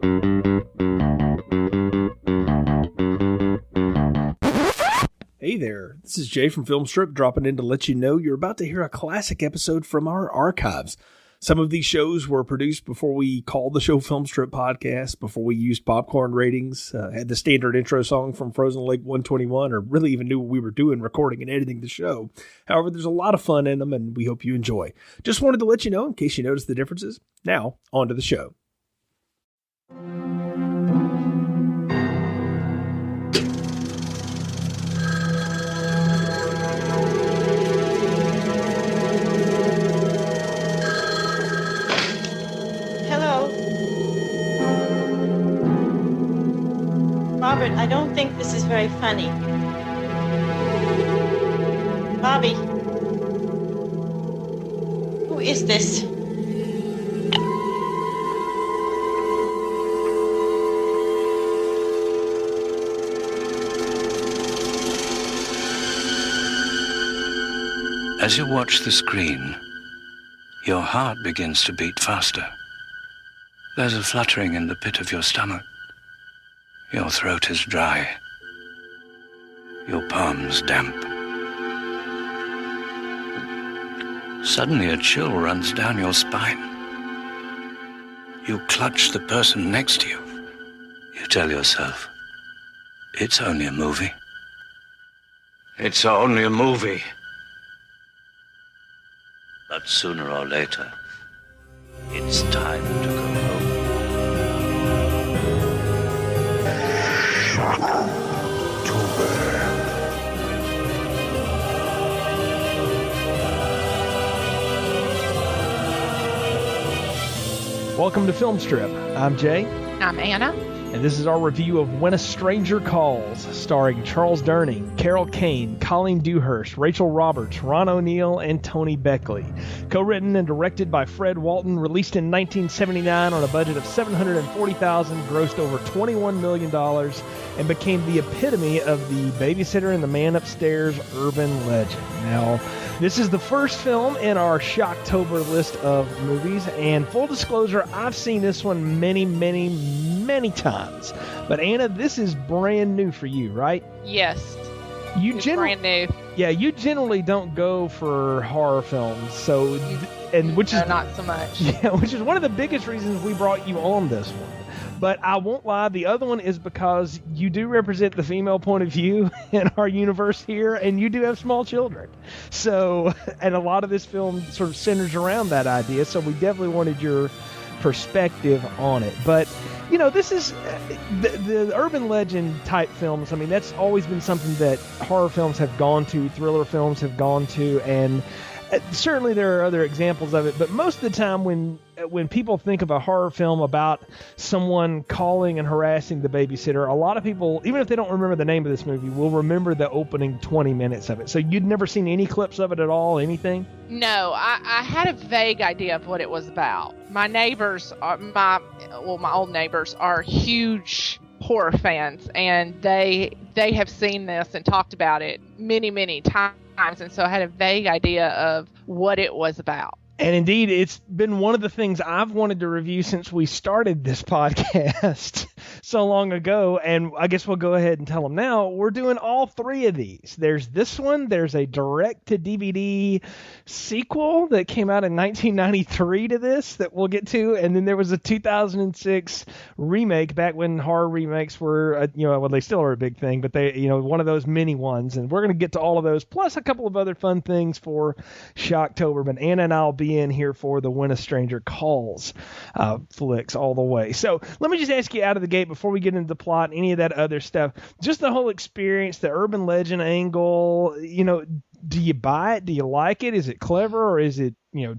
Hey there, this is Jay from Filmstrip dropping in to let you know you're about to hear a classic episode from our archives. Some of these shows were produced before we called the show Filmstrip Podcast, before we used popcorn ratings, had the standard intro song from Frozen Lake 121, or really even knew what we were doing recording and editing the show. However, there's a lot of fun in them, and we hope you enjoy. Just wanted to let you know in case you noticed the differences. Now, on to the show. Robert, I don't think this is very funny. Bobby. Who is this? As you watch the screen, your heart begins to beat faster. There's a fluttering in the pit of your stomach. Your throat is dry. Your palms damp. Suddenly a chill runs down your spine. You clutch the person next to you. You tell yourself, it's only a movie. It's only a movie. But sooner or later, it's time to go home. Welcome to Filmstrip. I'm Jay. I'm Anna. And this is our review of When a Stranger Calls, starring Charles Durning, Carol Kane, Colleen Dewhurst, Rachel Roberts, Ron O'Neal, and Tony Beckley. Co-written and directed by Fred Walton, released in 1979 on a budget of $740,000, grossed over $21 million, and became the epitome of the babysitter and the man upstairs urban legend. Now, this is the first film in our Shocktober list of movies, and full disclosure, I've seen this one many times. But Anna, this is brand new for you, right? Yes. It's brand new. Yeah, you generally don't go for horror films, so which is not so much. Yeah, which is one of the biggest reasons we brought you on this one. But I won't lie, the other one is because you do represent the female point of view in our universe here, and you do have small children. So, and a lot of this film sort of centers around that idea, so we definitely wanted your perspective on it. But, you know, this is the urban legend type films. I mean, that's always been something that horror films have gone to, thriller films have gone to, and certainly there are other examples of it, but most of the time when people think of a horror film about someone calling and harassing the babysitter, a lot of people, even if they don't remember the name of this movie, will remember the opening 20 minutes of it. So you'd never seen any clips of it at all, anything? No, I had a vague idea of what it was about. My neighbors, my old neighbors are huge horror fans, and they have seen this and talked about it many times, and so I had a vague idea of what it was about. And indeed, it's been one of the things I've wanted to review since we started this podcast so long ago. And I guess we'll go ahead and tell them now. We're doing all three of these. There's this one. There's a direct-to-DVD sequel that came out in 1993 to this that we'll get to. And then there was a 2006 remake back when horror remakes were, well, they still are a big thing, but they, one of those mini ones. And we're going to get to all of those, plus a couple of other fun things for Shocktober. But Anna and I will be in here for the When a Stranger Calls flicks all the way. So let me just ask you out of the gate before we get into the plot and any of that other stuff, just the whole experience, the urban legend angle, do you buy it? Do you like it? Is it clever, or is it,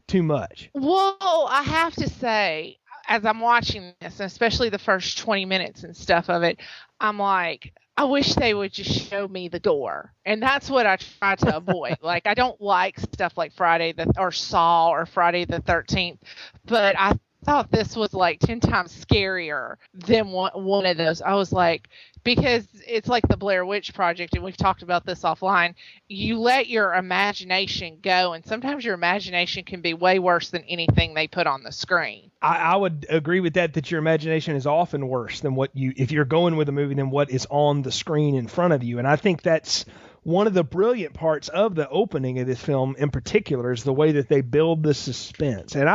too much? Well, I have to say, as I'm watching this, and especially the first 20 minutes and stuff of it, I'm like, I wish they would just show me the gore. And that's what I try to avoid. Like, I don't like stuff like Saw or Friday the 13th, but I thought this was like 10 times scarier than one of those. I was like, because it's like the Blair Witch Project, and we've talked about this offline. You let your imagination go, and sometimes your imagination can be way worse than anything they put on the screen. I would agree with that your imagination is often worse than if you're going with a movie, than what is on the screen in front of you. And I think that's one of the brilliant parts of the opening of this film in particular, is the way that they build the suspense. And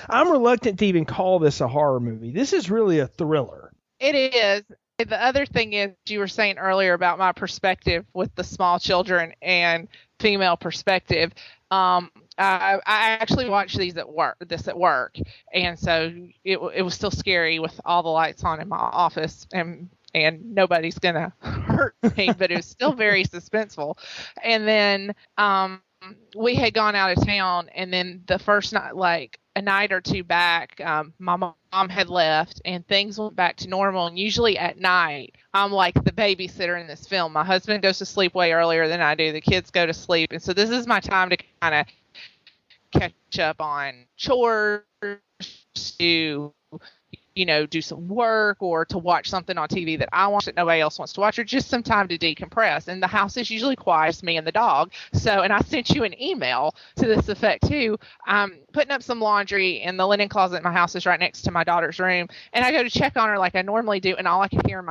I'm reluctant to even call this a horror movie. This is really a thriller. It is. The other thing is, you were saying earlier about my perspective with the small children and female perspective. I actually watched this at work, and so it was still scary with all the lights on in my office, and nobody's gonna hurt me, but it was still very suspenseful. And then we had gone out of town, and then the first night, like a night or two back, my mom had left, and things went back to normal. And usually at night, I'm like the babysitter in this film. My husband goes to sleep way earlier than I do. The kids go to sleep, and so this is my time to kind of catch up on chores, to do some work, or to watch something on TV that I watch that nobody else wants to watch, or just some time to decompress. And the house is usually quiet, it's me and the dog. So, and I sent you an email to this effect too. I'm putting up some laundry in the linen closet in my house, is right next to my daughter's room. And I go to check on her like I normally do. And all I could hear in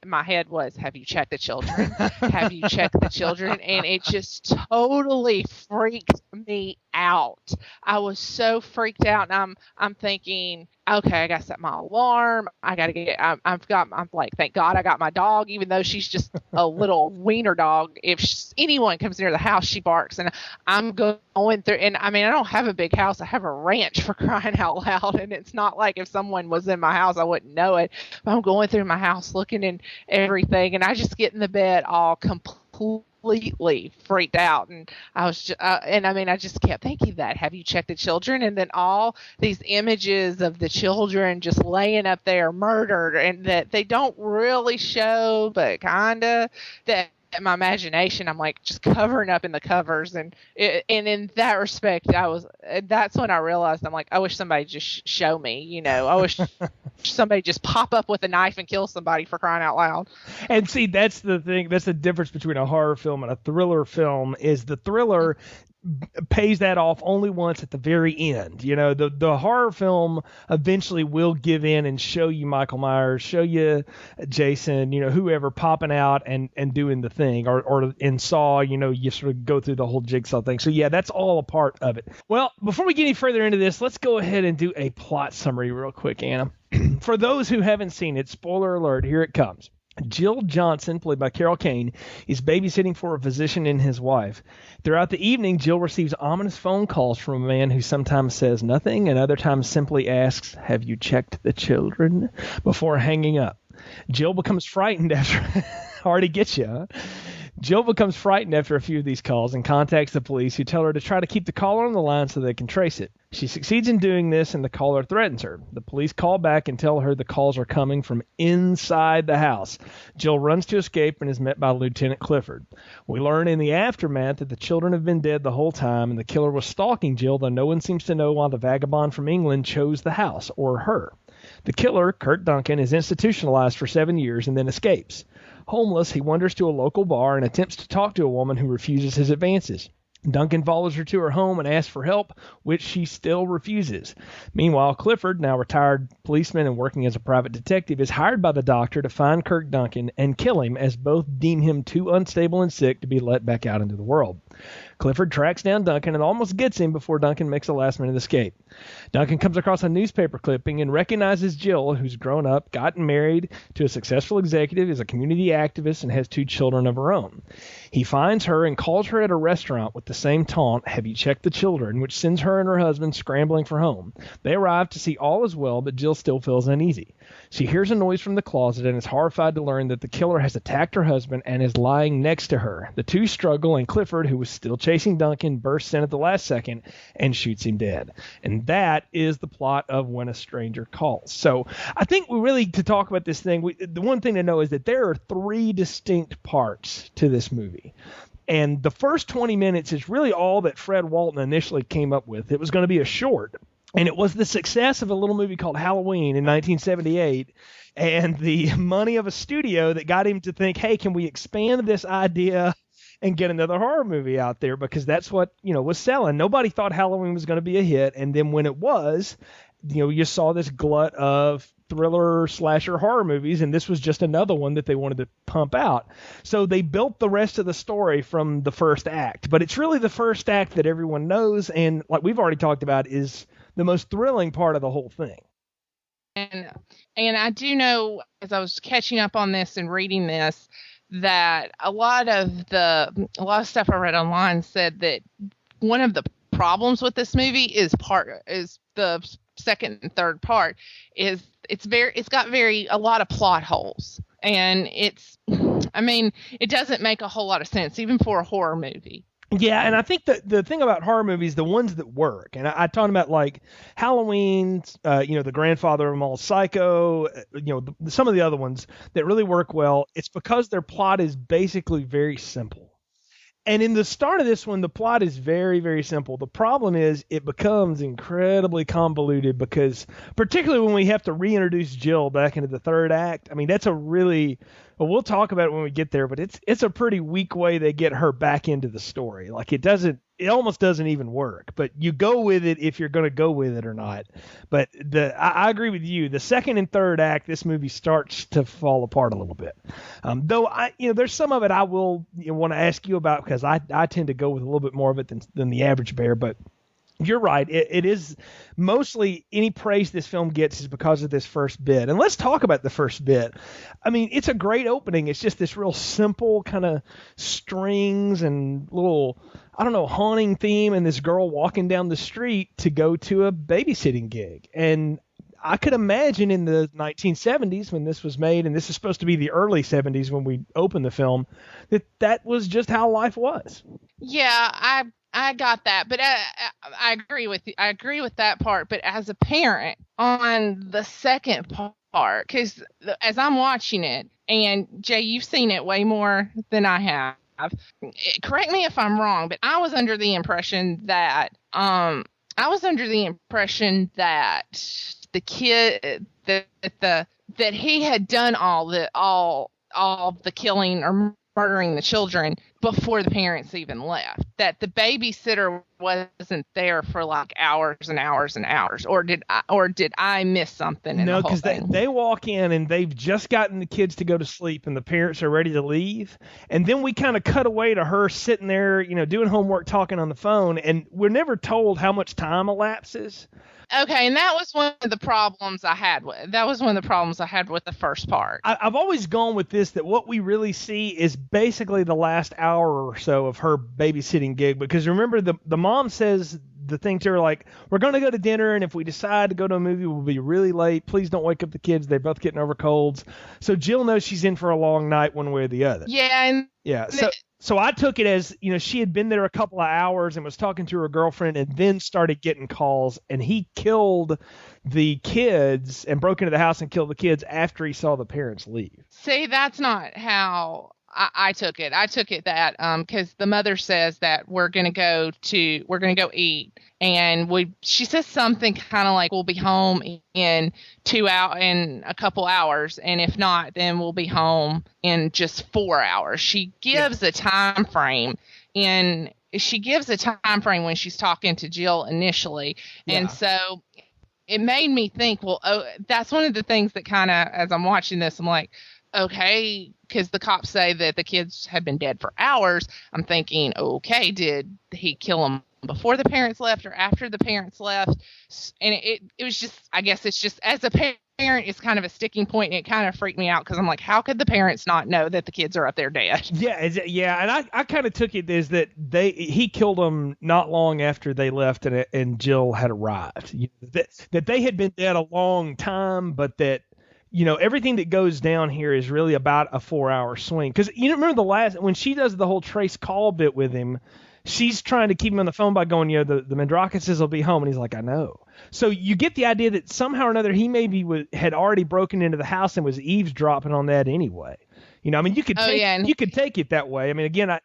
my head was, have you checked the children? Have you checked the children? And it just totally freaked me out. I was so freaked out. And I'm thinking, okay, I got to set my alarm. I got to get, I'm like, thank God I got my dog, even though she's just a little wiener dog. If anyone comes near the house, she barks. And I'm going through, and I mean, I don't have a big house. I have a ranch, for crying out loud. And it's not like if someone was in my house, I wouldn't know it. But I'm going through my house looking and everything. And I just get in the bed all completely freaked out, and I was just, I just kept thinking that, have you checked the children? And then all these images of the children just laying up there murdered, and that they don't really show, but kinda, that in my imagination, I'm like just covering up in the covers, and in that respect, that's when I realized, I'm like, I wish somebody just show me, I wish somebody just pop up with a knife and kill somebody, for crying out loud. And see, that's the thing, that's the difference between a horror film and a thriller film, is the thriller pays that off only once at the very end. The horror film eventually will give in and show you Michael Myers, show you Jason, whoever popping out and doing the thing, or in Saw, you sort of go through the whole jigsaw thing. So yeah, that's all a part of it. Well, before we get any further into this, let's go ahead and do a plot summary real quick, Anna. For those who haven't seen it, spoiler alert, here it comes. Jill Johnson, played by Carol Kane, is babysitting for a physician and his wife. Throughout the evening, Jill receives ominous phone calls from a man who sometimes says nothing and other times simply asks, "Have you checked the children?" before hanging up. Jill becomes frightened after... Already gets you, huh? Jill becomes frightened after a few of these calls and contacts the police, who tell her to try to keep the caller on the line so they can trace it. She succeeds in doing this, and the caller threatens her. The police call back and tell her the calls are coming from inside the house. Jill runs to escape and is met by Lieutenant Clifford. We learn in the aftermath that the children have been dead the whole time, and the killer was stalking Jill, though no one seems to know why the vagabond from England chose the house, or her. The killer, Kurt Duncan, is institutionalized for 7 years and then escapes. Homeless, he wanders to a local bar and attempts to talk to a woman who refuses his advances. Duncan follows her to her home and asks for help, which she still refuses. Meanwhile, Clifford, now retired policeman and working as a private detective, is hired by the doctor to find Kurt Duncan and kill him, as both deem him too unstable and sick to be let back out into the world. Clifford tracks down Duncan and almost gets him before Duncan makes a last-minute escape. Duncan comes across a newspaper clipping and recognizes Jill, who's grown up, gotten married to a successful executive, is a community activist, and has 2 children of her own. He finds her and calls her at a restaurant with the same taunt, "Have you checked the children?" which sends her and her husband scrambling for home. They arrive to see all is well, but Jill still feels uneasy. She hears a noise from the closet and is horrified to learn that the killer has attacked her husband and is lying next to her. The two struggle, and Clifford, who was still chasing Duncan, bursts in at the last second and shoots him dead. And that is the plot of When a Stranger Calls. So I think we really, to talk about this thing, the one thing to know is that there are 3 distinct parts to this movie. And the first 20 minutes is really all that Fred Walton initially came up with. It was going to be a short. And it was the success of a little movie called Halloween in 1978 and the money of a studio that got him to think, hey, can we expand this idea and get another horror movie out there? Because that's what, was selling. Nobody thought Halloween was going to be a hit. And then when it was, you saw this glut of thriller slasher horror movies, and this was just another one that they wanted to pump out. So they built the rest of the story from the first act. But it's really the first act that everyone knows, and like we've already talked about, is the most thrilling part of the whole thing. And I do know, as I was catching up on this and reading this, that a lot of stuff I read online said that one of the problems with this movie is the second and third part is it's got a lot of plot holes, and it doesn't make a whole lot of sense even for a horror movie. Yeah, and I think the thing about horror movies, the ones that work, and I talked about like Halloween, the grandfather of them all, Psycho, some of the other ones that really work well, it's because their plot is basically very simple. And in the start of this one, the plot is very, very simple. The problem is it becomes incredibly convoluted because, particularly when we have to reintroduce Jill back into the third act, that's a really, we'll talk about it when we get there, but it's a pretty weak way they get her back into the story. Like it almost doesn't even work, but you go with it if you're going to go with it or not. But I agree with you. The second and third act, this movie starts to fall apart a little bit. Though there's some of it I will want to ask you about because I tend to go with a little bit more of it than the average bear. But you're right. It is mostly any praise this film gets is because of this first bit. And let's talk about the first bit. It's a great opening. It's just this real simple kind of strings and little, haunting theme and this girl walking down the street to go to a babysitting gig. And I could imagine in the 1970s when this was made, and this is supposed to be the early 70s when we opened the film, that was just how life was. Yeah, I got that, but I agree with you. I agree with that part. But as a parent, on the second part, because as I'm watching it, and Jay, you've seen it way more than I have. Correct me if I'm wrong, but I was under the impression that the kid that he had done all the killing or murdering the children before the parents even left. That the babysitter wasn't there for like hours and hours and hours, or did I miss something? In no, because they walk in and they've just gotten the kids to go to sleep, and the parents are ready to leave, and then we kind of cut away to her sitting there, doing homework, talking on the phone, and we're never told how much time elapses. Okay, and that was one of the problems I had with the first part. I've always gone with this, that what we really see is basically the last hour or so of her babysitting gig, because remember the mom says the thing to her like, we're going to go to dinner, and if we decide to go to a movie, we'll be really late. Please don't wake up the kids. They're both getting over colds. So Jill knows she's in for a long night one way or the other. Yeah. So I took it as, she had been there a couple of hours and was talking to her girlfriend and then started getting calls, and he killed the kids and broke into the house and killed the kids after he saw the parents leave. See, that's not how I took it. I took it that because the mother says that we're gonna go eat, and she says something kind of like we'll be home in a couple hours, and if not, then we'll be home in just 4 hours. She gives a time frame, and she gives a time frame when she's talking to Jill initially, and so it made me think, that's one of the things that kind of, as I'm watching this, I'm like, okay, because the cops say that the kids have been dead for hours. I'm thinking, okay, did he kill them before the parents left or after the parents left? And it was just, I guess it's just, as a parent, it's kind of a sticking point, and it kind of freaked me out because I'm like, how could the parents not know that the kids are up there dead? Yeah, and I kind of took it as that he killed them not long after they left and Jill had arrived. That they had been dead a long time, but that, everything that goes down here is really about a 4-hour swing. Because remember when she does the whole trace call bit with him, she's trying to keep him on the phone by going, the Mandrakeses will be home, and he's like, I know. So you get the idea that somehow or another he maybe had already broken into the house and was eavesdropping on that anyway. You could take it that way. Again,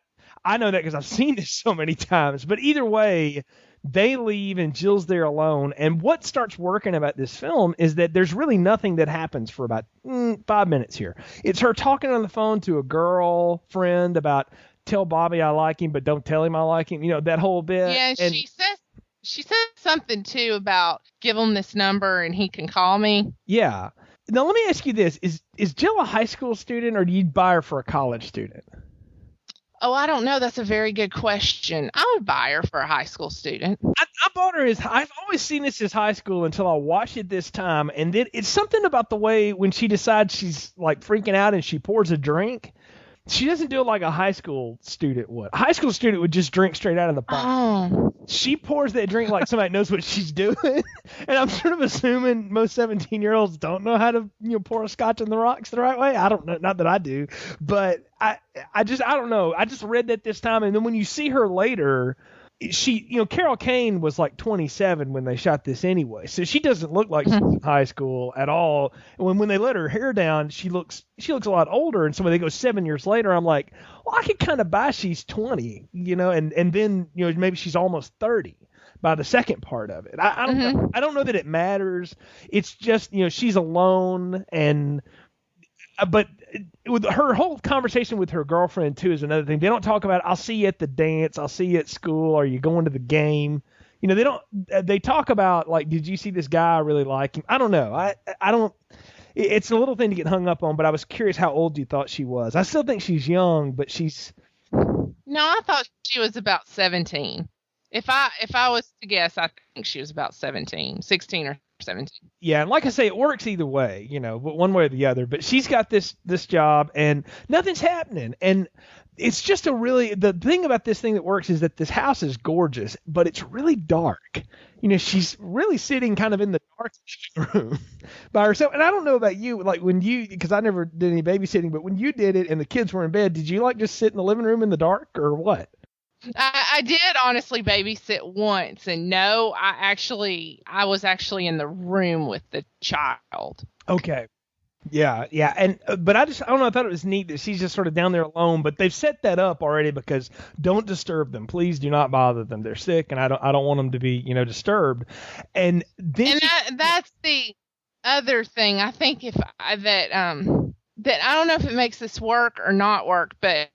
I know that because I've seen this so many times. But either way, they leave and Jill's there alone. And what starts working about this film is that there's really nothing that happens for about 5 minutes here. It's her talking on the phone to a girlfriend about tell Bobby I like him, but don't tell him I like him. You know, that whole bit. Yeah, and she says something too about give him this number and he can call me. Yeah. Now let me ask you this: is Jill a high school student, or do you buy her for a college student? Oh, I don't know. That's a very good question. I would buy her for a high school student. I bought her as I've always seen this as high school until I watched it this time, and then it's something about the way when she decides she's like freaking out and she pours a drink. She doesn't do it like a high school student would. A high school student would just drink straight out of the bottle. Oh. She pours that drink like somebody knows what she's doing. And I'm sort of assuming most 17-year-olds don't know how to pour a scotch on the rocks the right way. I don't know. Not that I do. But I don't know. I just read that this time. And then when you see her later, Carol Kane was like 27 when they shot this anyway. So she doesn't look like she's in high school at all. And when they let her hair down, she looks a lot older. And so when they go 7 years later, I'm like, well, I could kind of buy she's 20, and then, maybe she's almost 30 by the second part of it. I don't know. I don't know that it matters. It's just, she's alone but with her whole conversation with her girlfriend too is another thing. They don't talk about, I'll see you at the dance, I'll see you at school, are you going to the game? They talk about like, did you see this guy? I really like him. I don't know. I don't, it's a little thing to get hung up on, but I was curious how old you thought she was. I still think she's young, but she's. No, I thought she was about 17. If I was to guess, I think she was about 17, 16 or 17. Yeah, and like I say, it works either way, but one way or the other. But she's got this job, and nothing's happening. And it's just the thing about this thing that works is that this house is gorgeous, but it's really dark. She's really sitting kind of in the dark room by herself. And I don't know about you, like because I never did any babysitting, but when you did it and the kids were in bed, did you like just sit in the living room in the dark or what? I did honestly babysit once, and no, I was actually in the room with the child. Okay. Yeah. But I don't know, I thought it was neat that she's just sort of down there alone, but they've set that up already because don't disturb them. Please do not bother them. They're sick, and I don't want them to be, disturbed. And then that's the other thing. I think that I don't know if it makes this work or not work, but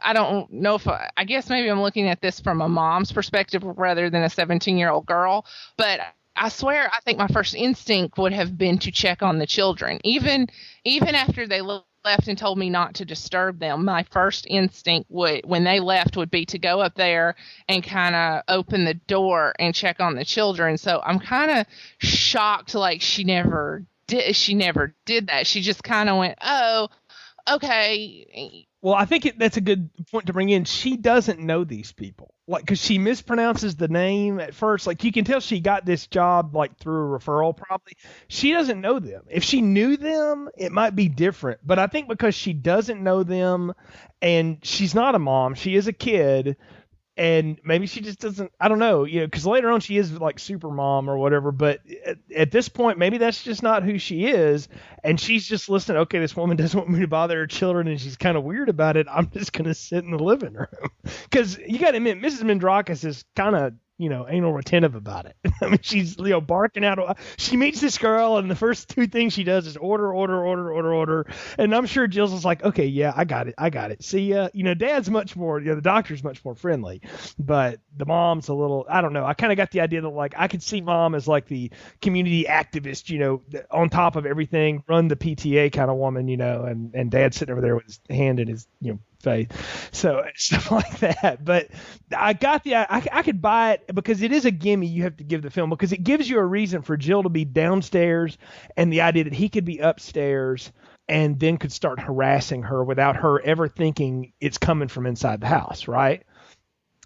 I don't know if I guess maybe I'm looking at this from a mom's perspective rather than a 17-year-old girl, but I swear I think my first instinct would have been to check on the children. Even after they left and told me not to disturb them, my first instinct when they left would be to go up there and kind of open the door and check on the children. So I'm kind of shocked like she never did that. She just kind of went, "Oh, okay." Well, I think that's a good point to bring in. She doesn't know these people, because she mispronounces the name at first. Like, you can tell she got this job through a referral, probably. She doesn't know them. If she knew them, it might be different. But I think because she doesn't know them, and she's not a mom, she is a kid. And maybe she just doesn't, I don't know, because later on she is like super mom or whatever. But at this point, maybe that's just not who she is. And she's just listening. Okay, this woman doesn't want me to bother her children, and she's kind of weird about it. I'm just going to sit in the living room. Because you got to admit, Mrs. Mendrakis is kind of, anal retentive about it. I mean, she's, barking out. She meets this girl, and the first two things she does is order. And I'm sure Jill's just like, okay, yeah, I got it. See, Dad's much more, the doctor's much more friendly, but the mom's a little, I don't know. I kind of got the idea that, I could see Mom as like the community activist, on top of everything, run the PTA kind of woman, and Dad's sitting over there with his hand in his, face. So stuff like that. But I got I could buy it because it is a gimme you have to give the film, because it gives you a reason for Jill to be downstairs and the idea that he could be upstairs and then could start harassing her without her ever thinking it's coming from inside the house, right?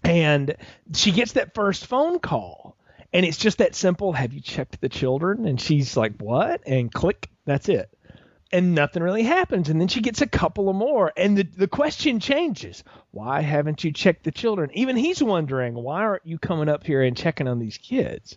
And she gets that first phone call, and it's just that simple. Have you checked the children? And she's like, what? And click, that's it. And nothing really happens. And then she gets a couple of more. And the question changes. Why haven't you checked the children? Even he's wondering, why aren't you coming up here and checking on these kids?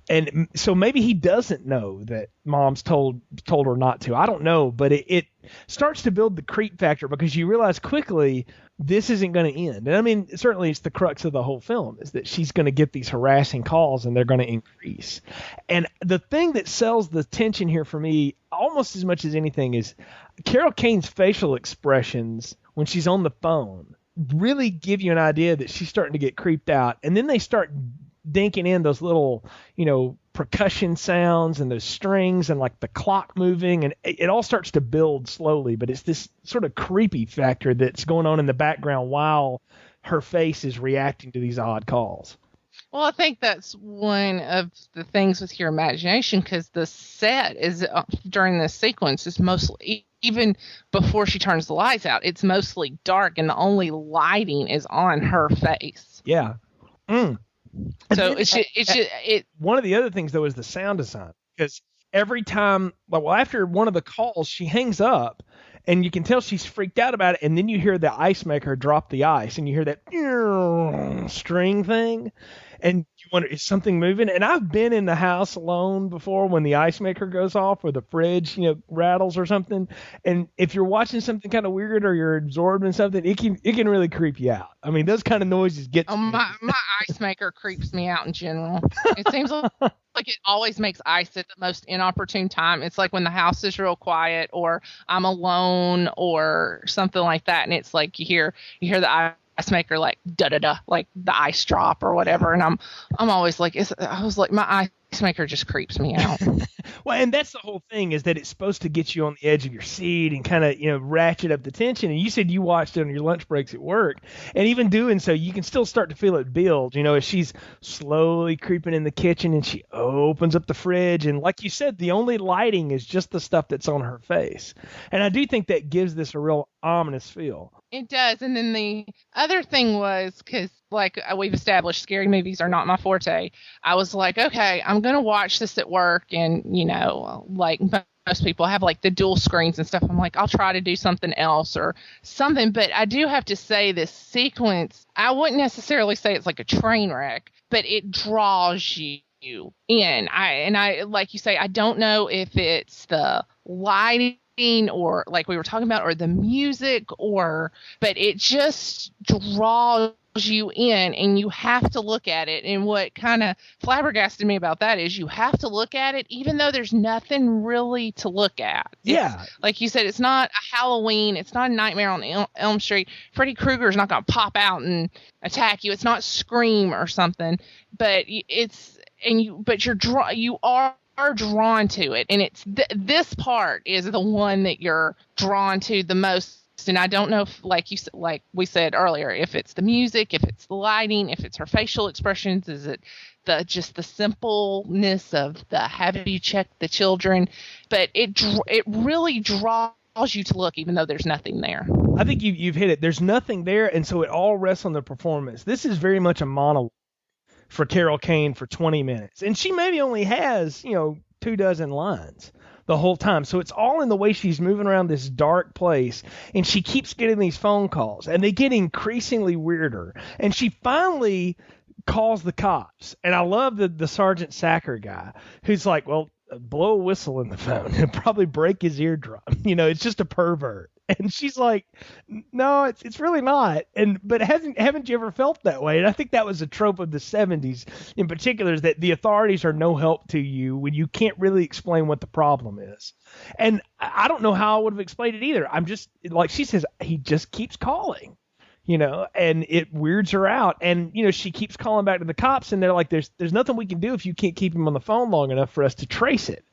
And so maybe he doesn't know that Mom's told her not to. I don't know. But it starts to build the creep factor, because you realize quickly, this isn't going to end. And I mean, certainly it's the crux of the whole film is that she's going to get these harassing calls and they're going to increase. And the thing that sells the tension here for me almost as much as anything is Carol Kane's facial expressions when she's on the phone really give you an idea that she's starting to get creeped out. And then they start dinking in those little, percussion sounds and those strings and like the clock moving, and it all starts to build slowly, but it's this sort of creepy factor that's going on in the background while her face is reacting to these odd calls. Well, I think that's one of the things with your imagination, because the set is during this sequence is mostly, even before she turns the lights out, it's mostly dark and the only lighting is on her face. Yeah. So one of the other things though is the sound design, because every time, after one of the calls, she hangs up and you can tell she's freaked out about it, and then you hear the ice maker drop the ice and you hear that string thing and you wonder, is something moving? And I've been in the house alone before when the ice maker goes off or the fridge rattles or something, and if you're watching something kind of weird or you're absorbed in something, it can really creep you out. I mean, those kind of noises get my ice maker creeps me out in general. It seems like it always makes ice at the most inopportune time. It's like when the house is real quiet or I'm alone or something like that, and it's like you hear the ice maker like da da da, like the ice drop or whatever, and I'm always like, my ice maker just creeps me out. Well, and that's the whole thing, is that it's supposed to get you on the edge of your seat and kind of ratchet up the tension. And you said you watched it on your lunch breaks at work, and even doing so, you can still start to feel it build. As she's slowly creeping in the kitchen and she opens up the fridge, and like you said, the only lighting is just the stuff that's on her face. And I do think that gives this a real ominous feel. It does. And then the other thing was, because like we've established, scary movies are not my forte. I was like, okay, I'm going to watch this at work. And, like most people have like the dual screens and stuff. I'm like, I'll try to do something else or something. But I do have to say this sequence, I wouldn't necessarily say it's like a train wreck, but it draws you in. I like you say, I don't know if it's the lighting or like we were talking about, or the music, but it just draws you in and you have to look at it. And what kind of flabbergasted me about that is you have to look at it even though there's nothing really to look at. Yeah. Like you said, it's not a Halloween. It's not a Nightmare on Elm Street. Freddy Krueger is not going to pop out and attack you. It's not Scream or something, but you are drawn to it, and it's this part is the one that you're drawn to the most. And I don't know if, like we said earlier, if it's the music, if it's the lighting, if it's her facial expressions, is it just the simpleness of the have you checked the children? But it really draws you to look, even though there's nothing there. I think you've hit it. There's nothing there, and so it all rests on the performance. This is very much a monologue for Carol Kane for 20 minutes. And she maybe only has, 24 lines the whole time. So it's all in the way she's moving around this dark place. And she keeps getting these phone calls, and they get increasingly weirder. And she finally calls the cops. And I love the Sergeant Sacker guy who's like, well, blow a whistle in the phone and probably break his eardrum. It's just a pervert. And she's like, no, it's really not. But haven't you ever felt that way? And I think that was a trope of the 70s in particular, is that the authorities are no help to you when you can't really explain what the problem is. And I don't know how I would have explained it either. I'm just, like she says, he just keeps calling, and it weirds her out. And, she keeps calling back to the cops, and they're like, there's nothing we can do if you can't keep him on the phone long enough for us to trace it.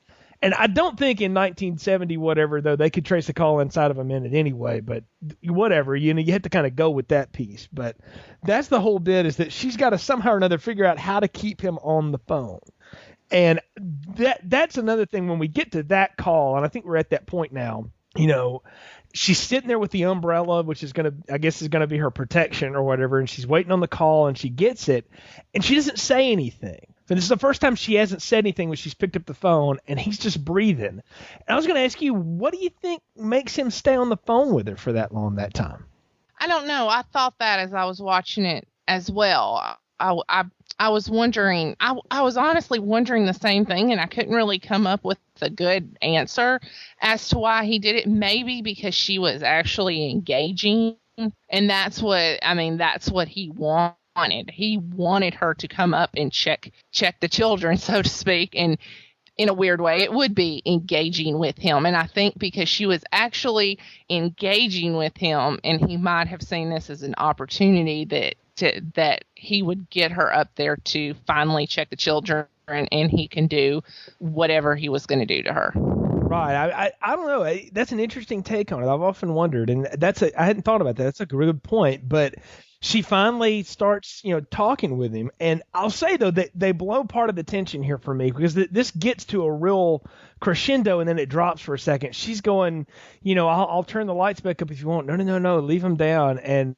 And I don't think in 1970, whatever, though, they could trace a call inside of a minute anyway. But whatever, you have to kind of go with that piece. But that's the whole bit, is that she's got to somehow or another figure out how to keep him on the phone. And that's another thing when we get to that call, and I think we're at that point now, she's sitting there with the umbrella, which is going to be her protection or whatever, and she's waiting on the call, and she gets it, and she doesn't say anything. And this is the first time she hasn't said anything when she's picked up the phone, and he's just breathing. And I was going to ask you, what do you think makes him stay on the phone with her for that long that time? I don't know. I thought that as I was watching it as well. I was wondering, I was honestly wondering the same thing, and I couldn't really come up with a good answer as to why he did it. Maybe because she was actually engaging And that's what he wanted. He wanted her to come up and check the children, so to speak. And in a weird way, it would be engaging with him. And I think because she was actually engaging with him, and he might have seen this as an opportunity that he would get her up there to finally check the children, and he can do whatever he was going to do to her. Right. I don't know. That's an interesting take on it. I've often wondered, and I hadn't thought about that. That's a good point. But she finally starts, talking with him. And I'll say, though, that they blow part of the tension here for me, because this gets to a real crescendo and then it drops for a second. She's going, I'll turn the lights back up if you want. No, leave them down. And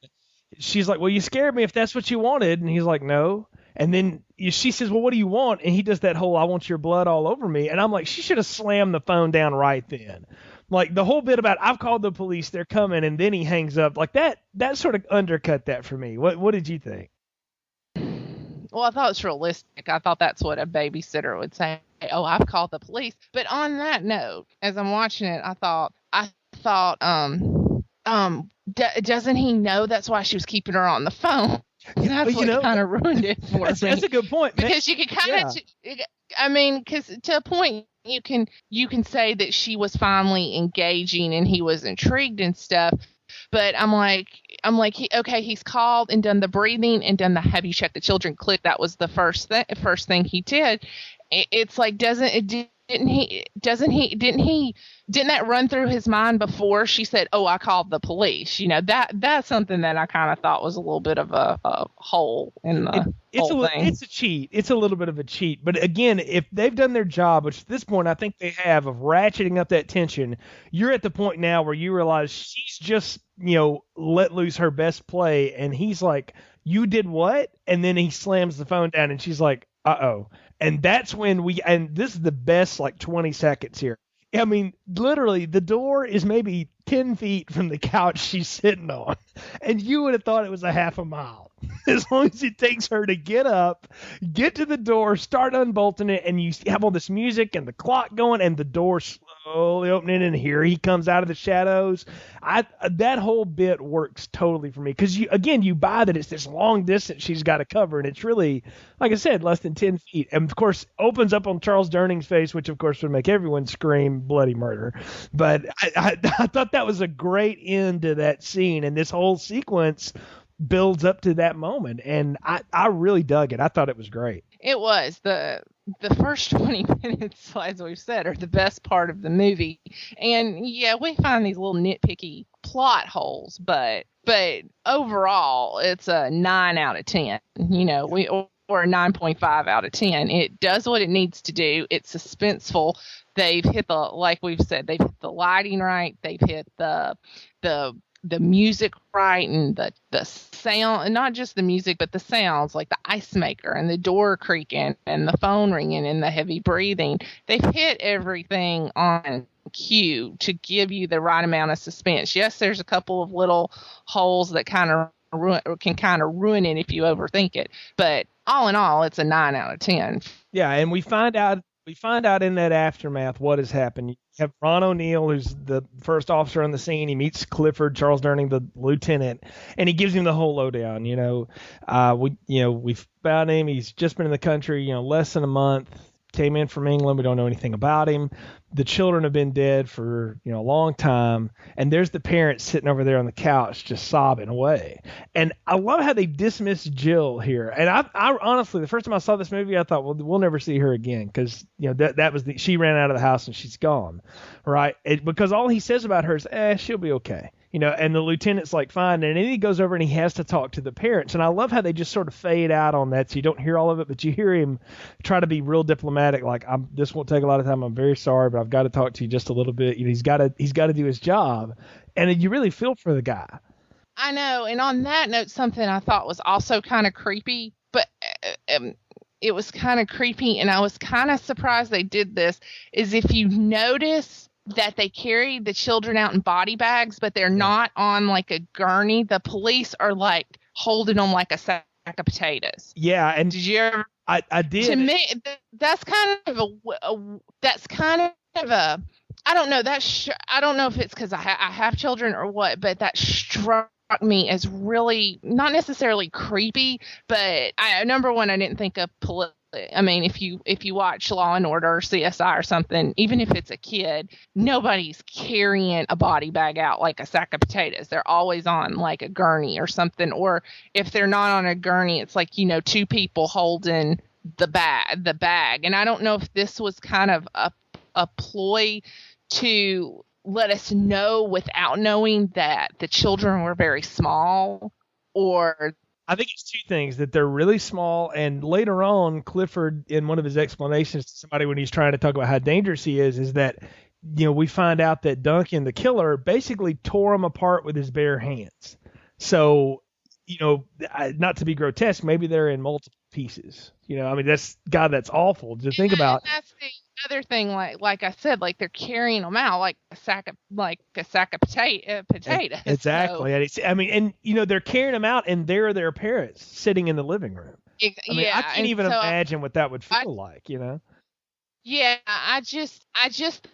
she's like, well, you scared me if that's what you wanted. And he's like, no. And then she says, well, what do you want? And he does that whole, I want your blood all over me. And I'm like, she should have slammed the phone down right then. Like the whole bit about, I've called the police, they're coming, and then he hangs up. Like that sort of undercut that for me. What did you think? Well, I thought it was realistic. I thought that's what a babysitter would say. Oh, I've called the police. But on that note, as I'm watching it, I thought, doesn't he know that's why she was keeping her on the phone? That's what kind of ruined it for me. That's a good point. Because you can kind of, because to a point, you can say that she was finally engaging and he was intrigued and stuff. But I'm like, he's called and done the breathing and done the have you checked the children click. That was the first thing he did. It's like, didn't that run through his mind before she said, oh, I called the police? That's something that I kind of thought was a little bit of a hole in the whole thing. It's a cheat. It's a little bit of a cheat. But again, if they've done their job, which at this point I think they have, of ratcheting up that tension, you're at the point now where you realize she's just, let loose her best play. And he's like, you did what? And then he slams the phone down and she's like, uh-oh. And that's when and this is the best 20 seconds here. I mean, literally, the door is maybe 10 feet from the couch she's sitting on. And you would have thought it was a half a mile. As long as it takes her to get up, get to the door, start unbolting it, and you have all this music and the clock going and the door slowly opening, and here he comes out of the shadows. That whole bit works totally for me because you buy that it's this long distance she's got to cover, and it's really, like I said, less than 10 feet. And of course, opens up on Charles Durning's face, which of course would make everyone scream bloody murder. But I thought that was a great end to that scene, and this whole sequence builds up to that moment, and I really dug it. I thought it was great. It was the first 20 minutes, as we've said, are the best part of the movie. And yeah, we find these little nitpicky plot holes, but overall, it's a 9 out of 10. Or a 9.5 out of 10. It does what it needs to do. It's suspenseful. They've hit like we've said, they've hit the lighting right. They've hit the music right, and the sound, and not just the music, but the sounds, like the ice maker and the door creaking and the phone ringing and the heavy breathing. They've hit everything on cue to give you the right amount of suspense. Yes, there's a couple of little holes that can ruin it if you overthink it, but all in all, it's a 9 out of 10. Yeah, and we find out in that aftermath what has happened. You have Ron O'Neal, who's the first officer on the scene. He meets Clifford, Charles Durning, the lieutenant, and he gives him the whole lowdown. We've found him. He's just been in the country, less than a month. Came in from England. We don't know anything about him. The children have been dead for a long time, and there's the parents sitting over there on the couch just sobbing away. And I love how they dismiss Jill here. And I honestly, the first time I saw this movie, I thought, well, we'll never see her again because that was she ran out of the house and she's gone, right? Because all he says about her is, she'll be okay. And the lieutenant's like, fine. And then he goes over and he has to talk to the parents. And I love how they just sort of fade out on that. So you don't hear all of it, but you hear him try to be real diplomatic. Like, this won't take a lot of time. I'm very sorry, but I've got to talk to you just a little bit. He's got to do his job. And you really feel for the guy. I know. And on that note, something I thought was also kind of creepy, but it was kind of creepy. And I was kind of surprised they did this, is if you notice that they carry the children out in body bags, but they're not on like a gurney. The police are like holding them like a sack of potatoes. Yeah. And did you ever? I did. To me, that's kind of a, I don't know. I don't know if it's because I have children or what, but that struck me as really not necessarily creepy, but number one, I didn't think of I mean, if you watch Law and Order or CSI or something, even if it's a kid, nobody's carrying a body bag out like a sack of potatoes. They're always on like a gurney or something. Or if they're not on a gurney, it's like, two people holding the bag. And I don't know if this was kind of a ploy to let us know without knowing that the children were very small, or I think it's two things, that they're really small, and later on, Clifford, in one of his explanations to somebody when he's trying to talk about how dangerous he is that, we find out that Duncan, the killer, basically tore him apart with his bare hands. So, not to be grotesque, maybe they're in multiple pieces. I mean, that's awful to think about. That's the other thing, like I said, like they're carrying them out like a sack of potatoes. Exactly. So, and they're carrying them out, and there are their parents sitting in the living room. I can't even imagine what that would feel like. Yeah, I just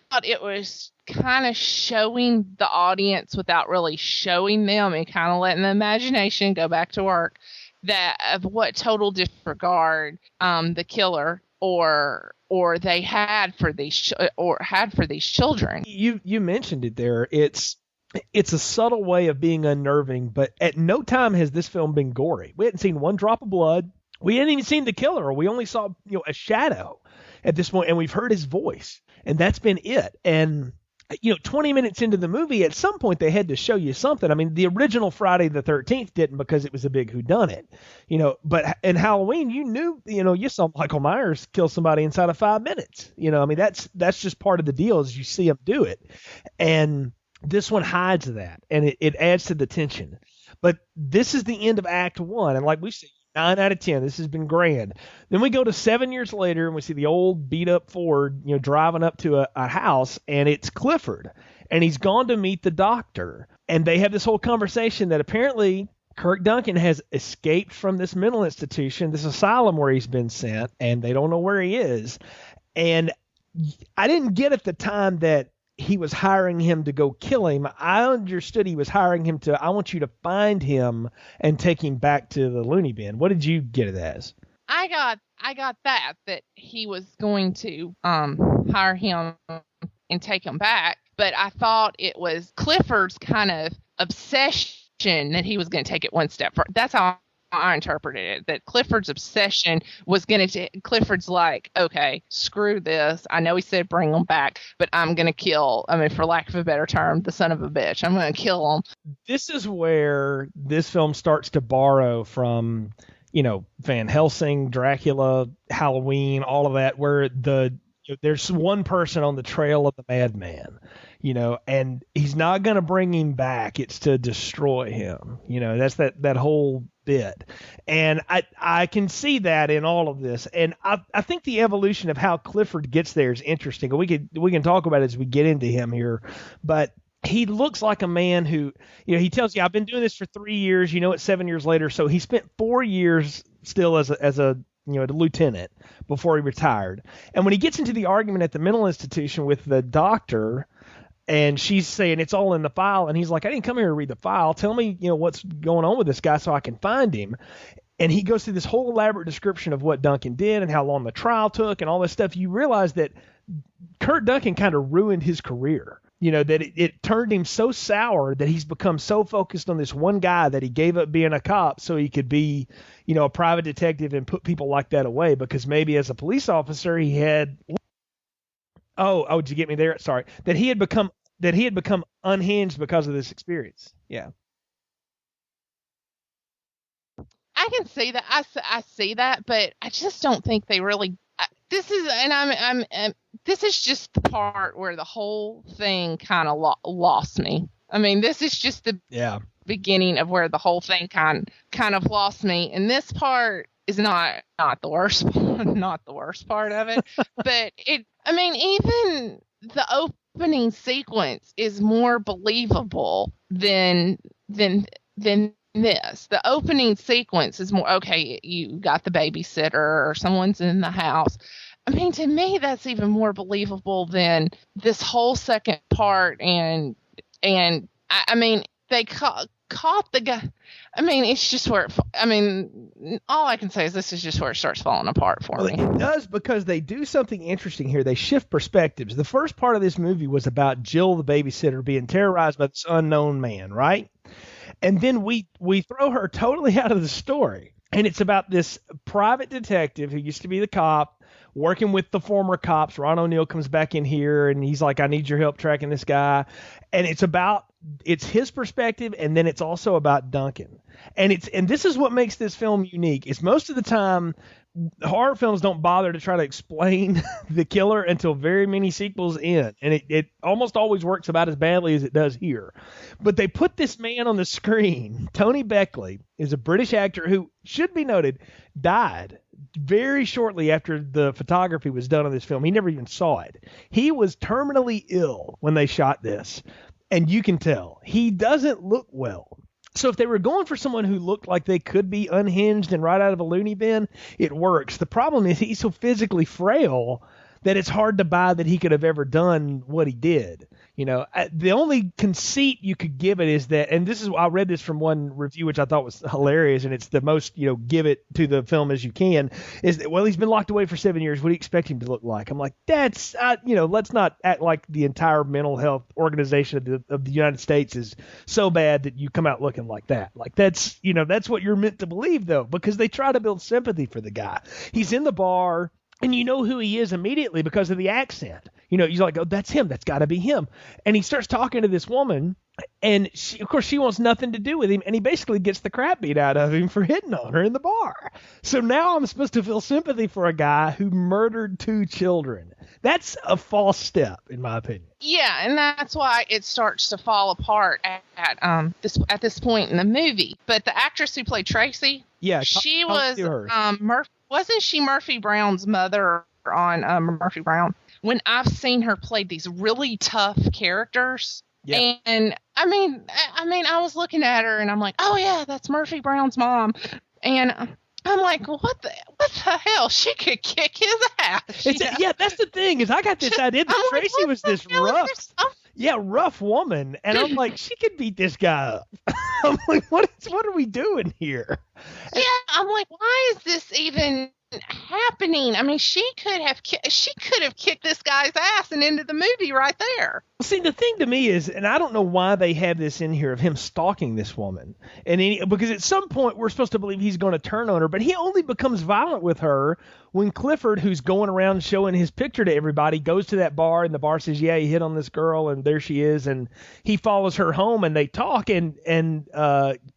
thought it was kind of showing the audience without really showing them, and kind of letting the imagination go back to work, that of what total disregard the killer or they had for these children. You mentioned it there. It's a subtle way of being unnerving, but at no time has this film been gory. We hadn't seen one drop of blood. We hadn't even seen the killer. We only saw a shadow at this point, and we've heard his voice, and that's been it. And 20 minutes into the movie, at some point they had to show you something. I mean, the original Friday the 13th didn't, because it was a big whodunit, but in Halloween, you saw Michael Myers kill somebody inside of 5 minutes. I mean, that's just part of the deal, is you see him do it. And this one hides that, and it adds to the tension. But this is the end of Act 1. And like we said, 9 out of 10. This has been grand. Then we go to 7 years later, and we see the old beat-up Ford, driving up to a house, and it's Clifford, and he's gone to meet the doctor. And they have this whole conversation that apparently Kirk Duncan has escaped from this mental institution, this asylum where he's been sent, and they don't know where he is. And I didn't get at the time that he was hiring him to go kill him. I understood he was hiring him I want you to find him and take him back to the loony bin. What did you get it as? I got that he was going to hire him and take him back, but I thought it was Clifford's kind of obsession that he was going to take it one step further. That's how I interpreted it, that Clifford's obsession was Clifford's like, okay, screw this. I know he said bring him back, but I'm going to kill, for lack of a better term, the son of a bitch. I'm going to kill him. This is where this film starts to borrow from, Van Helsing, Dracula, Halloween, all of that, where there's one person on the trail of the madman, and he's not going to bring him back. It's to destroy him. That's that whole bit. And I can see that in all of this. And I think the evolution of how Clifford gets there is interesting. We can talk about it as we get into him here, but he looks like a man who, he tells you, I've been doing this for 3 years, it's 7 years later. So he spent 4 years still as a lieutenant before he retired. And when he gets into the argument at the mental institution with the doctor, and she's saying it's all in the file, and he's like, I didn't come here to read the file. Tell me, what's going on with this guy so I can find him. And he goes through this whole elaborate description of what Duncan did and how long the trial took and all this stuff. You realize that Kurt Duncan kind of ruined his career. That it turned him so sour that he's become so focused on this one guy that he gave up being a cop so he could be, a private detective and put people like that away, because maybe as a police officer he had. Oh, did you get me there? Sorry. That he had become unhinged because of this experience. Yeah. I can see that. I see that, but I just don't think they really. This is just the part where the whole thing kind of lost me. This is just the beginning of where the whole thing kind of lost me, and this part is not the worst part of it, but it. Even the opening sequence is more believable than this. The opening sequence is more, okay, you got the babysitter or someone's in the house. To me, that's even more believable than this whole second part. And caught the guy. I mean, it's just where all I can say is this is just where it starts falling apart for me. It does, because they do something interesting here. They shift perspectives. The first part of this movie was about Jill, the babysitter, being terrorized by this unknown man, right? And then we throw her totally out of the story. And it's about this private detective who used to be the cop working with the former cops. Ron O'Neal comes back in here and he's like, I need your help tracking this guy. And it's his perspective, and then it's also about Duncan. And this is what makes this film unique. Is most of the time horror films don't bother to try to explain the killer until very many sequels in. And it almost always works about as badly as it does here. But they put this man on the screen. Tony Beckley is a British actor who, should be noted, died very shortly after the photography was done on this film. He never even saw it. He was terminally ill when they shot this. And you can tell he doesn't look well. So if they were going for someone who looked like they could be unhinged and right out of a loony bin, it works. The problem is he's so physically frail that it's hard to buy that he could have ever done what he did. You know, the only conceit you could give it is that, and this is, I read this from one review, which I thought was hilarious, and it's the most, give it to the film as you can, is that, well, he's been locked away for 7 years. What do you expect him to look like? I'm like, that's, let's not act like the entire mental health organization of the United States is so bad that you come out looking like that. Like, that's what you're meant to believe, though, because they try to build sympathy for the guy. He's in the bar, and you know who he is immediately because of the accent. You're like, oh, that's him. That's got to be him. And he starts talking to this woman, and she wants nothing to do with him, and he basically gets the crap beat out of him for hitting on her in the bar. So now I'm supposed to feel sympathy for a guy who murdered 2 children. That's a false step, in my opinion. Yeah, and that's why it starts to fall apart at this point in the movie. But the actress who played Tracy, she was wasn't she Murphy Brown's mother on Murphy Brown? When I've seen her play these really tough characters, and I mean, I was looking at her and I'm like, oh yeah, that's Murphy Brown's mom, and I'm like, what the hell? She could kick his ass. Yeah, that's the thing, is I got this idea that Tracy was this rough woman, and I'm like, she could beat this guy up. I'm like, what are we doing here? Yeah, I'm like, why is this even happening? I mean, she could have kicked this guy's ass and ended the movie right there. See, the thing to me is, and I don't know why they have this in here of him stalking this woman, because at some point we're supposed to believe he's going to turn on her, but he only becomes violent with her when Clifford, who's going around showing his picture to everybody, goes to that bar, and the bar says, yeah, he hit on this girl, and there she is, and he follows her home, and they talk, and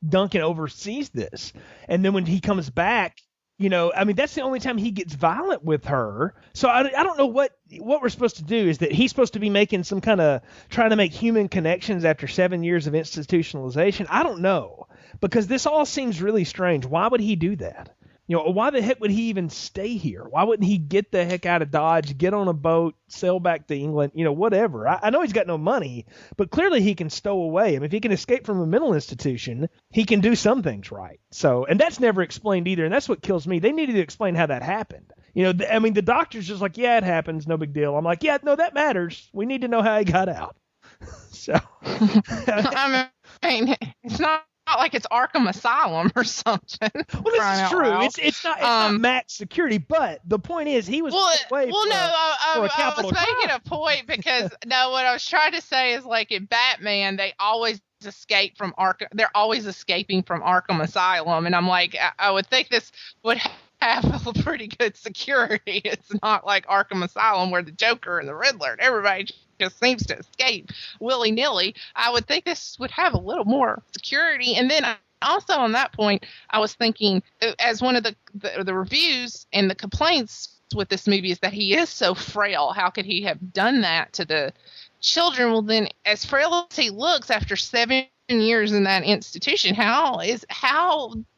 Duncan oversees this. And then when he comes back, that's the only time he gets violent with her. So I don't know what we're supposed to do. Is that he's supposed to be making some kind of trying to make human connections after 7 years of institutionalization? I don't know, because this all seems really strange. Why would he do that? Why the heck would he even stay here? Why wouldn't he get the heck out of Dodge, get on a boat, sail back to England, whatever? I know he's got no money, but clearly he can stow away. I mean, if he can escape from a mental institution, he can do some things right. So, and that's never explained either, and that's what kills me. They needed to explain how that happened. The doctor's just like, yeah, it happens, no big deal. I'm like, yeah, no, that matters. We need to know how he got out. So, I mean, it's not like it's Arkham Asylum or something. Well, this is true. It's not max security, but the point is he was I was making a point because what I was trying to say is, like, in Batman, they always escape from Arkham. They're always escaping from Arkham Asylum, and I'm like, I would think this would have a pretty good security. It's not like Arkham Asylum where the Joker and the Riddler and everybody just seems to escape willy-nilly. I would think this would have a little more security. And then also on that point, I was thinking, as one of the reviews and the complaints with this movie is that he is so frail. How could he have done that to the children? Well, then, as frail as he looks after 7 years in that institution, how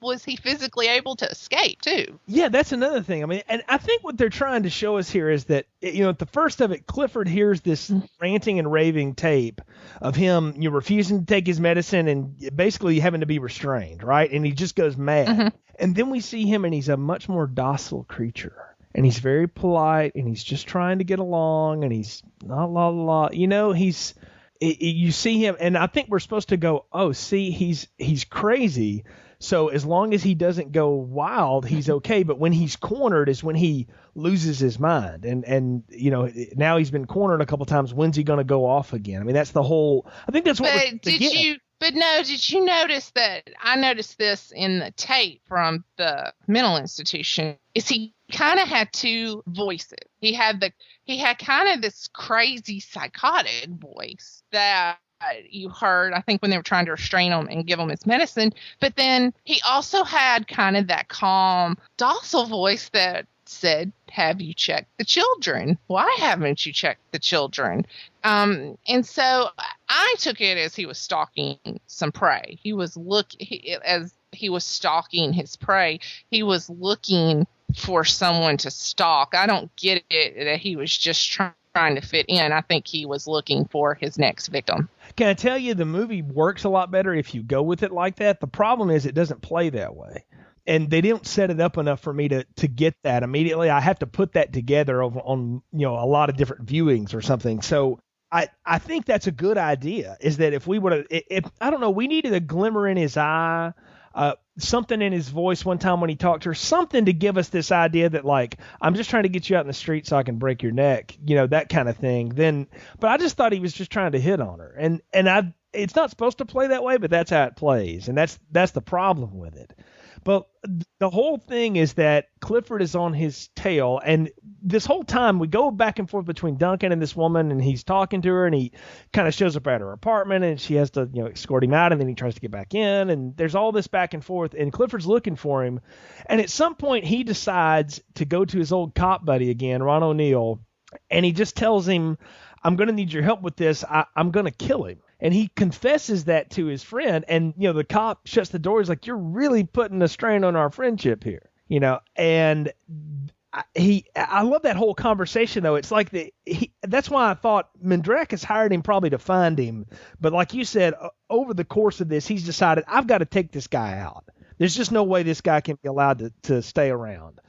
was he physically able to escape too? Yeah, that's another thing. I mean, and I think what they're trying to show us here is that, at the first of it, Clifford hears this ranting and raving tape of him, refusing to take his medicine and basically having to be restrained, right? And he just goes mad. Mm-hmm. And then we see him, and he's a much more docile creature. And he's very polite, and he's just trying to get along, and he's not he's you see him, and I think we're supposed to go, oh, see, he's crazy. So as long as he doesn't go wild, he's okay. But when he's cornered is when he loses his mind. And now he's been cornered a couple times. When's he going to go off again? I mean, that's the whole. I think that's what. But did you notice that? I noticed this in the tape from the mental institution. Is he kind of had two voices? He had kind of this crazy psychotic voice that you heard, I think, when they were trying to restrain him and give him his medicine. But then he also had kind of that calm, docile voice that said, have you checked the children? Why haven't you checked the children? And so I took it as he was stalking some prey. As he was stalking his prey, he was looking for someone to stalk. I don't get it that he was just trying to fit in. I think he was looking for his next victim. Can I tell you, the movie works a lot better if you go with it like that. The problem is it doesn't play that way. And they didn't set it up enough for me to get that immediately. I have to put that together on a lot of different viewings or something. So I think that's a good idea, is that if we would have, I don't know, we needed a glimmer in his eye, something in his voice one time when he talked to her, something to give us this idea that, like, I'm just trying to get you out in the street so I can break your neck, that kind of thing. But I just thought he was just trying to hit on her. And it's not supposed to play that way, but that's how it plays. And that's the problem with it. But the whole thing is that Clifford is on his tail, and this whole time we go back and forth between Duncan and this woman, and he's talking to her, and he kind of shows up at her apartment, and she has to, escort him out, and then he tries to get back in, and there's all this back and forth, and Clifford's looking for him, and at some point he decides to go to his old cop buddy again, Ron O'Neal, and he just tells him, I'm going to need your help with this. I'm going to kill him. And he confesses that to his friend, and the cop shuts the door. He's like, "You're really putting a strain on our friendship here," And I love that whole conversation, though. It's like that's why I thought Mandrakis hired him probably to find him, but like you said, over the course of this, he's decided, I've got to take this guy out. There's just no way this guy can be allowed to stay around,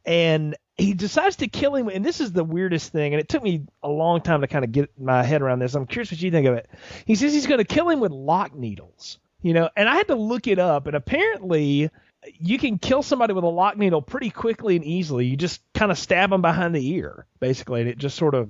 and he decides to kill him, and this is the weirdest thing, and it took me a long time to kind of get my head around this. I'm curious what you think of it. He says he's going to kill him with lock needles, and I had to look it up, and apparently you can kill somebody with a lock needle pretty quickly and easily. You just kind of stab them behind the ear, basically, and it just sort of,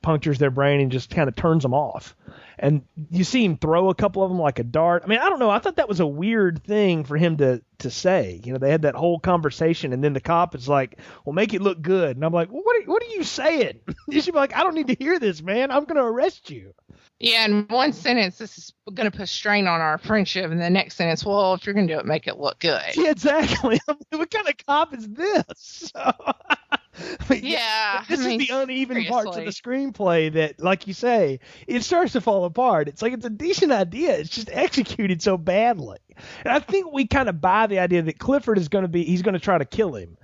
punctures their brain and just kind of turns them off. And you see him throw a couple of them like a dart. I mean, I don't know. I thought that was a weird thing for him to say. They had that whole conversation, and then the cop is like, well, make it look good. And I'm like, well, what are you saying? You should be like, I don't need to hear this, man. I'm going to arrest you. Yeah, in one sentence, this is going to put strain on our friendship. And the next sentence, well, if you're going to do it, make it look good. Yeah, exactly. I mean, what kind of cop is this? This is the uneven parts of the screenplay that, like you say, it starts to fall apart. It's like, it's a decent idea. It's just executed so badly. And I think we kind of buy the idea that Clifford he's going to try to kill him.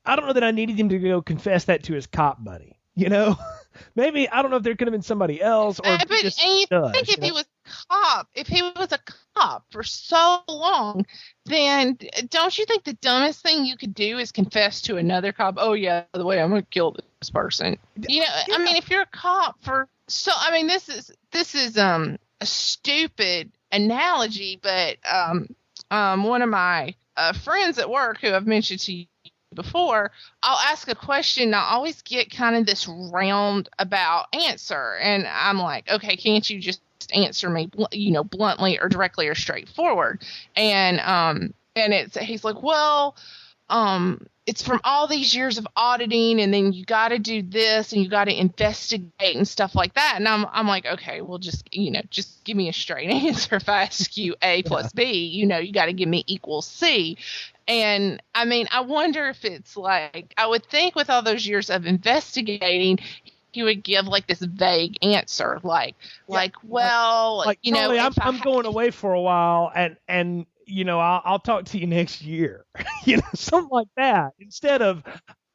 I don't know that I needed him to go confess that to his cop buddy. Maybe, I don't know if there could have been somebody else, or but just if he was a cop for so long, then don't you think the dumbest thing you could do is confess to another cop? Oh yeah, by the way, I'm going to kill this person. Yeah. I mean, if you're a cop this is a stupid analogy, but one of my friends at work who I've mentioned to you before, I'll ask a question and I always get kind of this roundabout answer, and I'm like, okay, can't you just answer me bluntly or directly or straightforward? And he's like, well, it's from all these years of auditing, and then you got to do this and you got to investigate and stuff like that. And I'm like, okay, well, just give me a straight answer. If I ask you A plus B, you got to give me equals C. And I mean, I wonder if it's like, I would think with all those years of investigating, he would give like this vague answer, I'm going away for a while, and I'll talk to you next year, something like that, instead of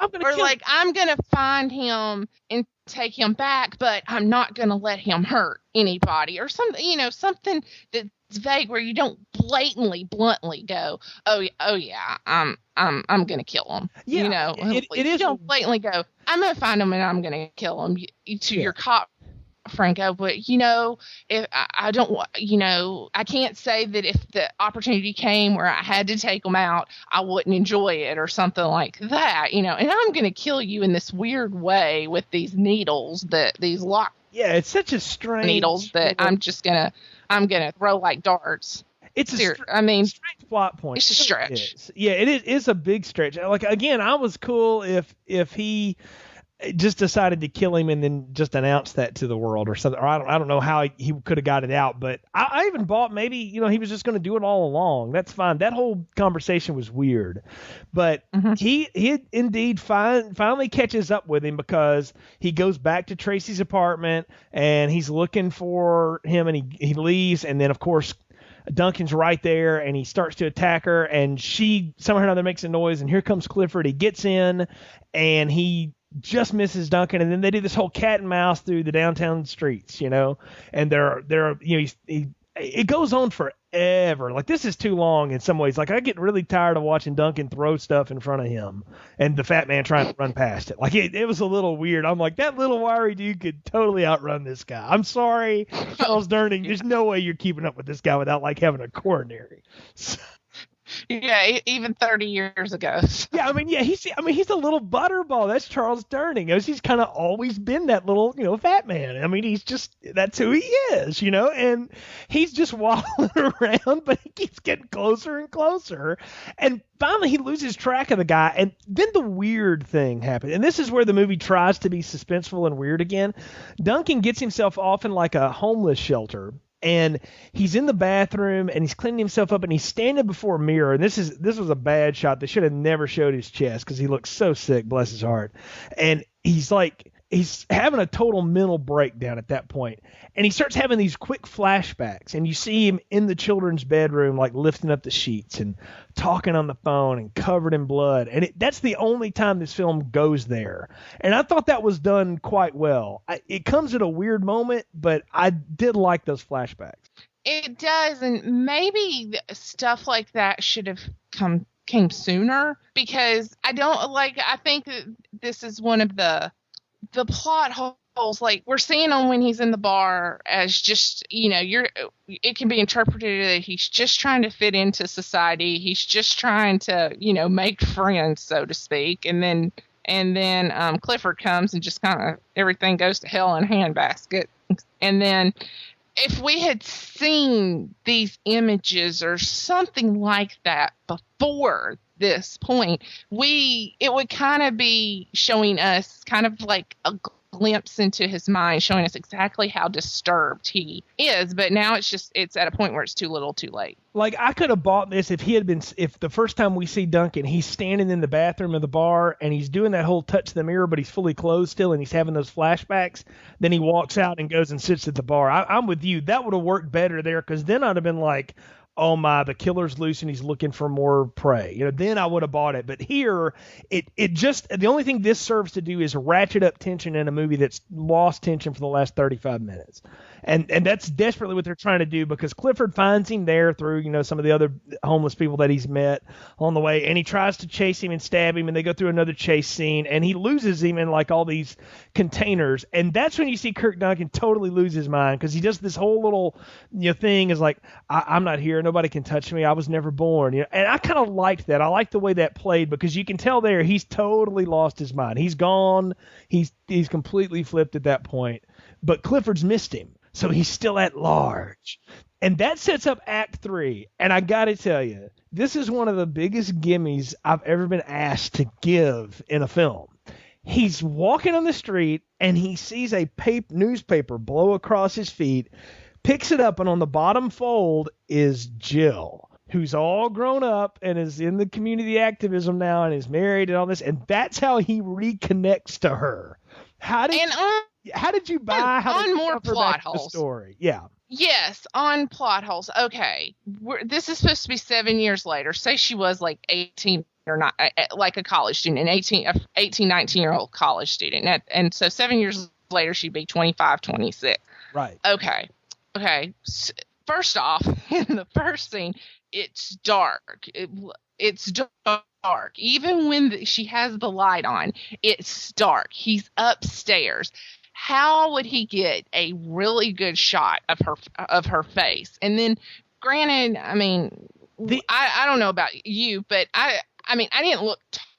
I'm going to find him and take him back, but I'm not going to let him hurt anybody, or something, something that's vague where you don't bluntly go, oh yeah, I'm going to kill him. Yeah, you don't blatantly go, I'm going to find him and I'm going to kill him to your cop Franco, but, if I don't, I can't say that if the opportunity came where I had to take them out, I wouldn't enjoy it or something like that, and I'm going to kill you in this weird way with these needles, these lock Yeah, it's such a strange needles that I'm going to throw like darts. It's strange plot point. It's a stretch. Yeah, it is a big stretch. Like, again, I was cool if he just decided to kill him and then just announced that to the world or something. Or I don't know how he could have got it out, but I even bought maybe, he was just going to do it all along. That's fine. That whole conversation was weird, but he indeed finally catches up with him because he goes back to Tracy's apartment and he's looking for him and he leaves. And then of course, Duncan's right there and he starts to attack her and she somehow or another makes a noise and here comes Clifford. He gets in and he just misses Duncan, and then they do this whole cat and mouse through the downtown streets, and it goes on forever. Like, this is too long in some ways. Like, I get really tired of watching Duncan throw stuff in front of him and the fat man trying to run past it. Like, it was a little weird. I'm like, that little wiry dude could totally outrun this guy. I'm sorry, Charles Durning. There's no way you're keeping up with this guy without, like, having a coronary. So, yeah, even 30 years ago. Yeah, he's a little butterball. That's Charles Durning. He's kind of always been that little, fat man. That's who he is, and he's just waddling around, but he keeps getting closer and closer. And finally he loses track of the guy, and then the weird thing happened. And this is where the movie tries to be suspenseful and weird again. Duncan gets himself off in like a homeless shelter. And he's in the bathroom and he's cleaning himself up and he's standing before a mirror. And this was a bad shot. They should have never showed his chest because he looks so sick, bless his heart. And he's having a total mental breakdown at that point. And he starts having these quick flashbacks. And you see him in the children's bedroom, like lifting up the sheets and talking on the phone and covered in blood. And that's the only time this film goes there. And I thought that was done quite well. It comes at a weird moment, but I did like those flashbacks. It does. And maybe stuff like that should have came sooner, because I think that this is one of the plot holes. Like, we're seeing him when he's in the bar as just, it can be interpreted that he's just trying to fit into society. He's just trying to, make friends, so to speak. And then Clifford comes and just kind of everything goes to hell in a handbasket. And then if we had seen these images or something like that before this point, it would kind of be showing us kind of like a glimpse into his mind, showing us exactly how disturbed he is. But now it's at a point where it's too little too late. Like, I could have bought this if the first time we see Duncan, he's standing in the bathroom of the bar and he's doing that whole touch the mirror, but he's fully clothed still and he's having those flashbacks. Then he walks out and goes and sits at the bar. I'm with you. That would have worked better there, because then I'd have been like, oh my, the killer's loose and he's looking for more prey. Then I would have bought it. But here, it just, the only thing this serves to do is ratchet up tension in a movie that's lost tension for the last 35 minutes. And that's desperately what they're trying to do, because Clifford finds him there through, some of the other homeless people that he's met on the way, and he tries to chase him and stab him, and they go through another chase scene, and he loses him in like all these containers. And that's when you see Kirk Duncan totally lose his mind, because he does this whole little thing is like, I'm not here, nobody can touch me, I was never born. And I kind of liked that. I liked the way that played, because you can tell there he's totally lost his mind. He's gone. He's completely flipped at that point. But Clifford's missed him. So he's still at large. And that sets up Act 3. And I got to tell you, this is one of the biggest gimmies I've ever been asked to give in a film. He's walking on the street and he sees a newspaper blow across his feet, picks it up, and on the bottom fold is Jill, who's all grown up and is in the community activism now and is married and all this. And that's how he reconnects to her. How did you buy on more plot holes? The story? Yeah. Yes, on plot holes. Okay, this is supposed to be 7 years later. Say she was like 18 or not, like a college student, an 18, 19-year-old college student. And so 7 years later, she'd be 25, 26. Right. Okay. First off, in the first scene, it's dark. It's dark. Even when she has the light on, it's dark. He's upstairs. how would he get a really good shot of her face? And then, granted, I mean, I don't know about you, but I mean, I didn't look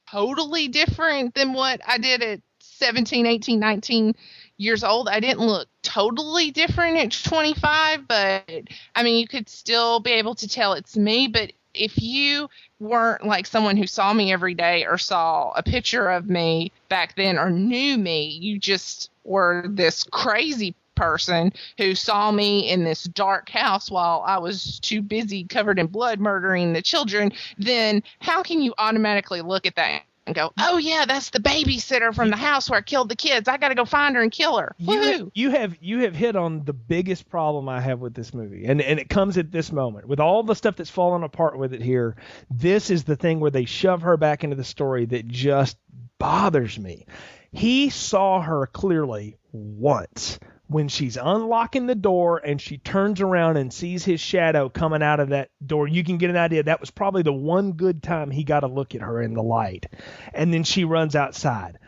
totally different than what I did at 17, 18, 19 years old. I didn't look totally different at 25, but I mean, you could still be able to tell it's me. But if you weren't like someone who saw me every day or saw a picture of me back then or knew me, you just were this crazy person who saw me in this dark house while I was too busy covered in blood murdering the children, then how can you automatically look at that and go, oh yeah, that's the babysitter from the house where I killed the kids. I got to go find her and kill her. You have hit on the biggest problem I have with this movie, and it comes at this moment with all the stuff that's fallen apart with it here. This is the thing where they shove her back into the story that just bothers me. He saw her clearly once when she's unlocking the door and she turns around and sees his shadow coming out of that door. You can get an idea that was probably the one good time he got a look at her in the light. And then she runs outside.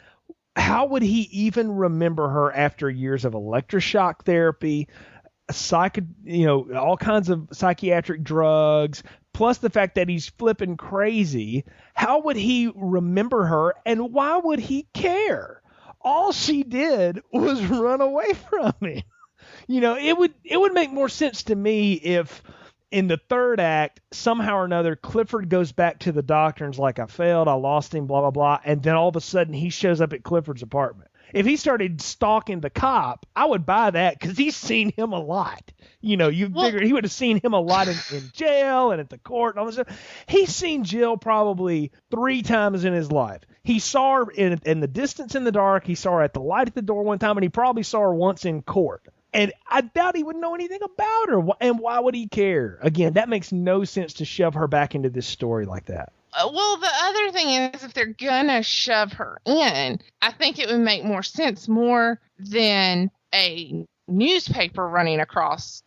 How would he even remember her after years of electroshock therapy, all kinds of psychiatric drugs, plus the fact that he's flipping crazy? How would he remember her, and why would he care? All she did was run away from him. It would make more sense to me if in the third act, somehow or another, Clifford goes back to the doctor and's like, I failed, I lost him, blah, blah, blah. And then all of a sudden he shows up at Clifford's apartment. If he started stalking the cop, I would buy that because he's seen him a lot. Figured he would have seen him a lot in jail and at the court and all this stuff. He's seen Jill probably 3 times in his life. He saw her in the distance in the dark. He saw her at the light at the door one time, and he probably saw her once in court. And I doubt he would know anything about her. And why would he care? Again, that makes no sense to shove her back into this story like that. Well, the other thing is, if they're gonna shove her in, I think it would make more sense more than a newspaper running across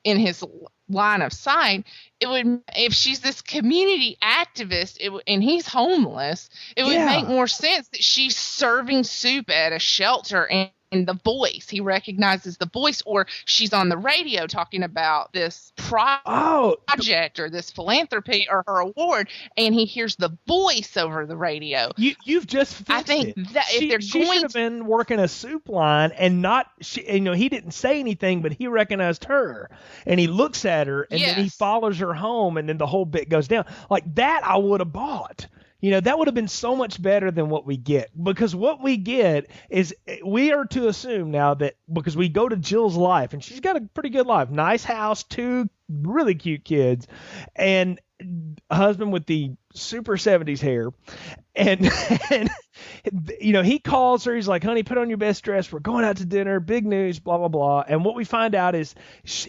in his line of sight. It would, if she's this community activist and he's homeless, it would make more sense that she's serving soup at a shelter and the voice, he recognizes the voice, or she's on the radio talking about this project or this philanthropy or her award, and he hears the voice over the radio. You've just fixed I think it. that if they're she should have been working a soup line and not, he didn't say anything, but he recognized her, and he looks at her, and then he follows her home, and then the whole bit goes down. Like that I would have bought. That would have been so much better than what we get, because what we get is we are to assume now that because we go to Jill's life, and she's got a pretty good life, nice house, 2 really cute kids, and a husband with the super 70s hair. And he calls her. He's like, honey, put on your best dress. We're going out to dinner. Big news, blah, blah, blah. And what we find out is,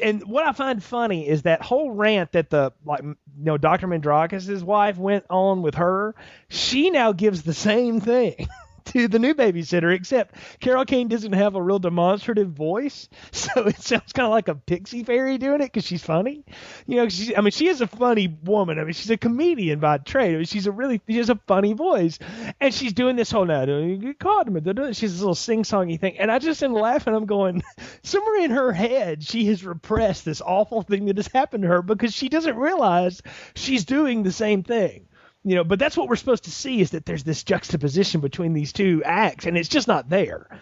and what I find funny is that whole rant that Dr. Mandrakis' wife went on with her. She now gives the same thing to the new babysitter, except Carol Kane doesn't have a real demonstrative voice, so it sounds kind of like a pixie fairy doing it because she's funny. She is a funny woman. She's a comedian by trade. She has a funny voice, and she's doing this whole now. You get caught. She's this little sing-songy thing, and I just am laughing. I'm going, somewhere in her head, she has repressed this awful thing that has happened to her because she doesn't realize she's doing the same thing. But that's what we're supposed to see, is that there's this juxtaposition between these 2 acts, and it's just not there.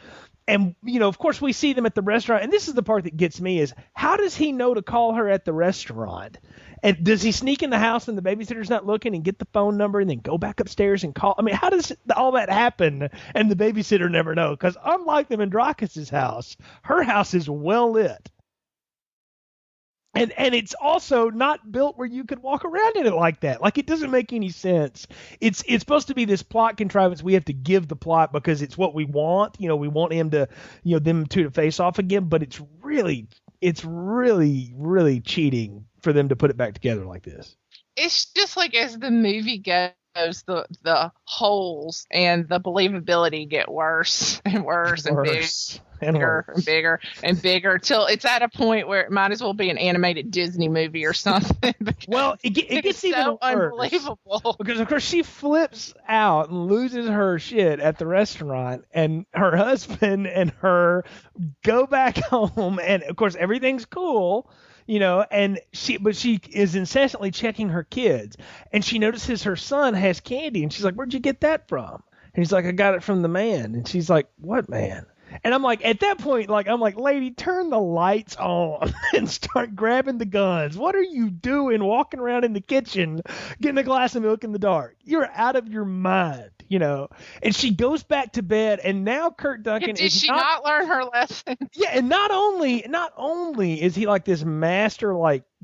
And, of course, we see them at the restaurant, and this is the part that gets me, is how does he know to call her at the restaurant? And does he sneak in the house and the babysitter's not looking and get the phone number and then go back upstairs and call? How does all that happen and the babysitter never know? Because unlike the Mandrakis' house, her house is well lit. And it's also not built where you could walk around in it like that. Like, it doesn't make any sense. It's supposed to be this plot contrivance. We have to give the plot because it's what we want. We want him to, them 2 to face off again. But it's really, really cheating for them to put it back together like this. It's just like as the movie goes, the holes and the believability get worse and worse and bigger and bigger worse. and bigger and bigger till it's at a point where it might as well be an animated Disney movie or something. Well, it gets it's even so worse. unbelievable. Because, of course, she flips out and loses her shit at the restaurant, and her husband and her go back home, and, of course, everything's cool, and she is incessantly checking her kids, and she notices her son has candy, and she's like, "Where'd you get that from?" And he's like, "I got it from the man." And she's like, "What man?" And I'm like, at that point, I'm like, lady, turn the lights on and start grabbing the guns. What are you doing walking around in the kitchen getting a glass of milk in the dark? You're out of your mind, And she goes back to bed, and now Kurt Duncan Did she not learn her lesson? Yeah, and not only is he like this master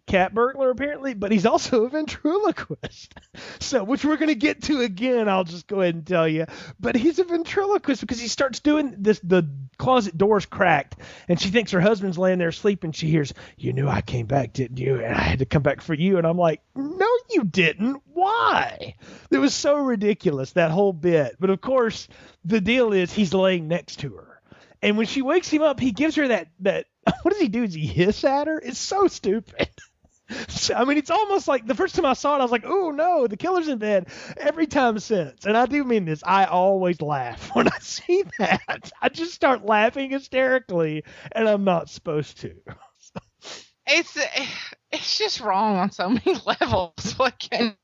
cat burglar apparently, but he's also a ventriloquist. So, which we're going to get to again, I'll just go ahead and tell you. But he's a ventriloquist because he starts doing this, the closet door's cracked, and she thinks her husband's laying there asleep, and she hears, "You knew I came back, didn't you? And I had to come back for you." And I'm like, "No, you didn't. Why?" It was so ridiculous, that whole bit. But of course, the deal is he's laying next to her. And when she wakes him up, he gives her that what does he do? Does he hiss at her? It's so stupid. So, I mean, it's almost like the first time I saw it, I was like, "Oh no, the killer's in bed." Every time since, and I do mean this, I always laugh when I see that. I just start laughing hysterically, and I'm not supposed to. It's just wrong on so many levels. What can?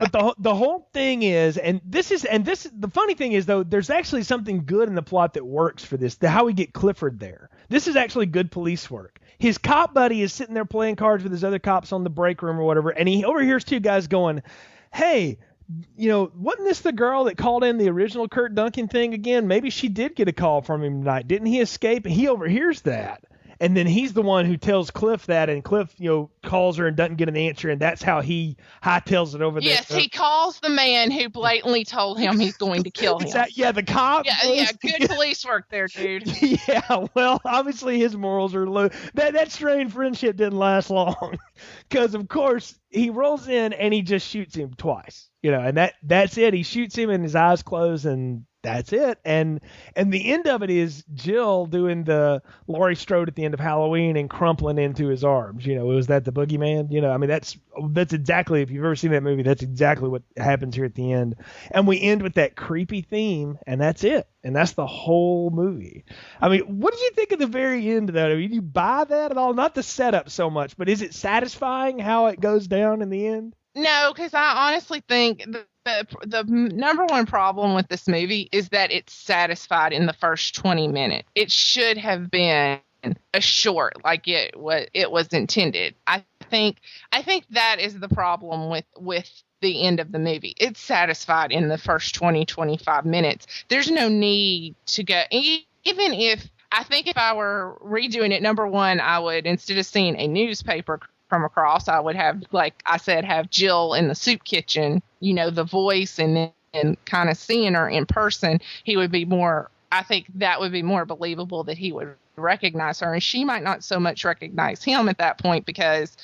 But the whole thing is, the funny thing is though, there's actually something good in the plot that works for this. How we get Clifford there. This is actually good police work. His cop buddy is sitting there playing cards with his other cops on the break room or whatever, and he overhears two guys going, "Hey, wasn't this the girl that called in the original Kurt Duncan thing again? Maybe she did get a call from him tonight. Didn't he escape?" And he overhears that. And then he's the one who tells Cliff that, and Cliff, calls her and doesn't get an answer, and that's how he hightails it over there. Yes, he calls the man who blatantly told him he's going to kill him. The cop. Yeah, good police work there, dude. Yeah, well, obviously his morals are low. That strained friendship didn't last long, because of course he rolls in and he just shoots him twice, and that's it. He shoots him and his eyes close, and that's it. And the end of it is Jill doing the Laurie Strode at the end of Halloween and crumpling into his arms. Was that the boogeyman? I mean, that's exactly, if you've ever seen that movie, that's exactly what happens here at the end. And we end with that creepy theme, and that's it. And that's the whole movie. I mean, what did you think of the very end of that? I mean, do you buy that at all? Not the setup so much, but is it satisfying how it goes down in the end? No, because I honestly think the number one problem with this movie is that it's satisfied in the first 20 minutes. It should have been a short, like it was intended. I think that is the problem with the end of the movie. It's satisfied in the first 20-25 minutes. There's no need to go, even if I think if I were redoing it, number one, I would, instead of seeing a newspaper come across, I would have, like I said, have Jill in the soup kitchen, the voice, and then kind of seeing her in person. He would be more, I think that would be more believable that he would recognize her, and she might not so much recognize him at that point because,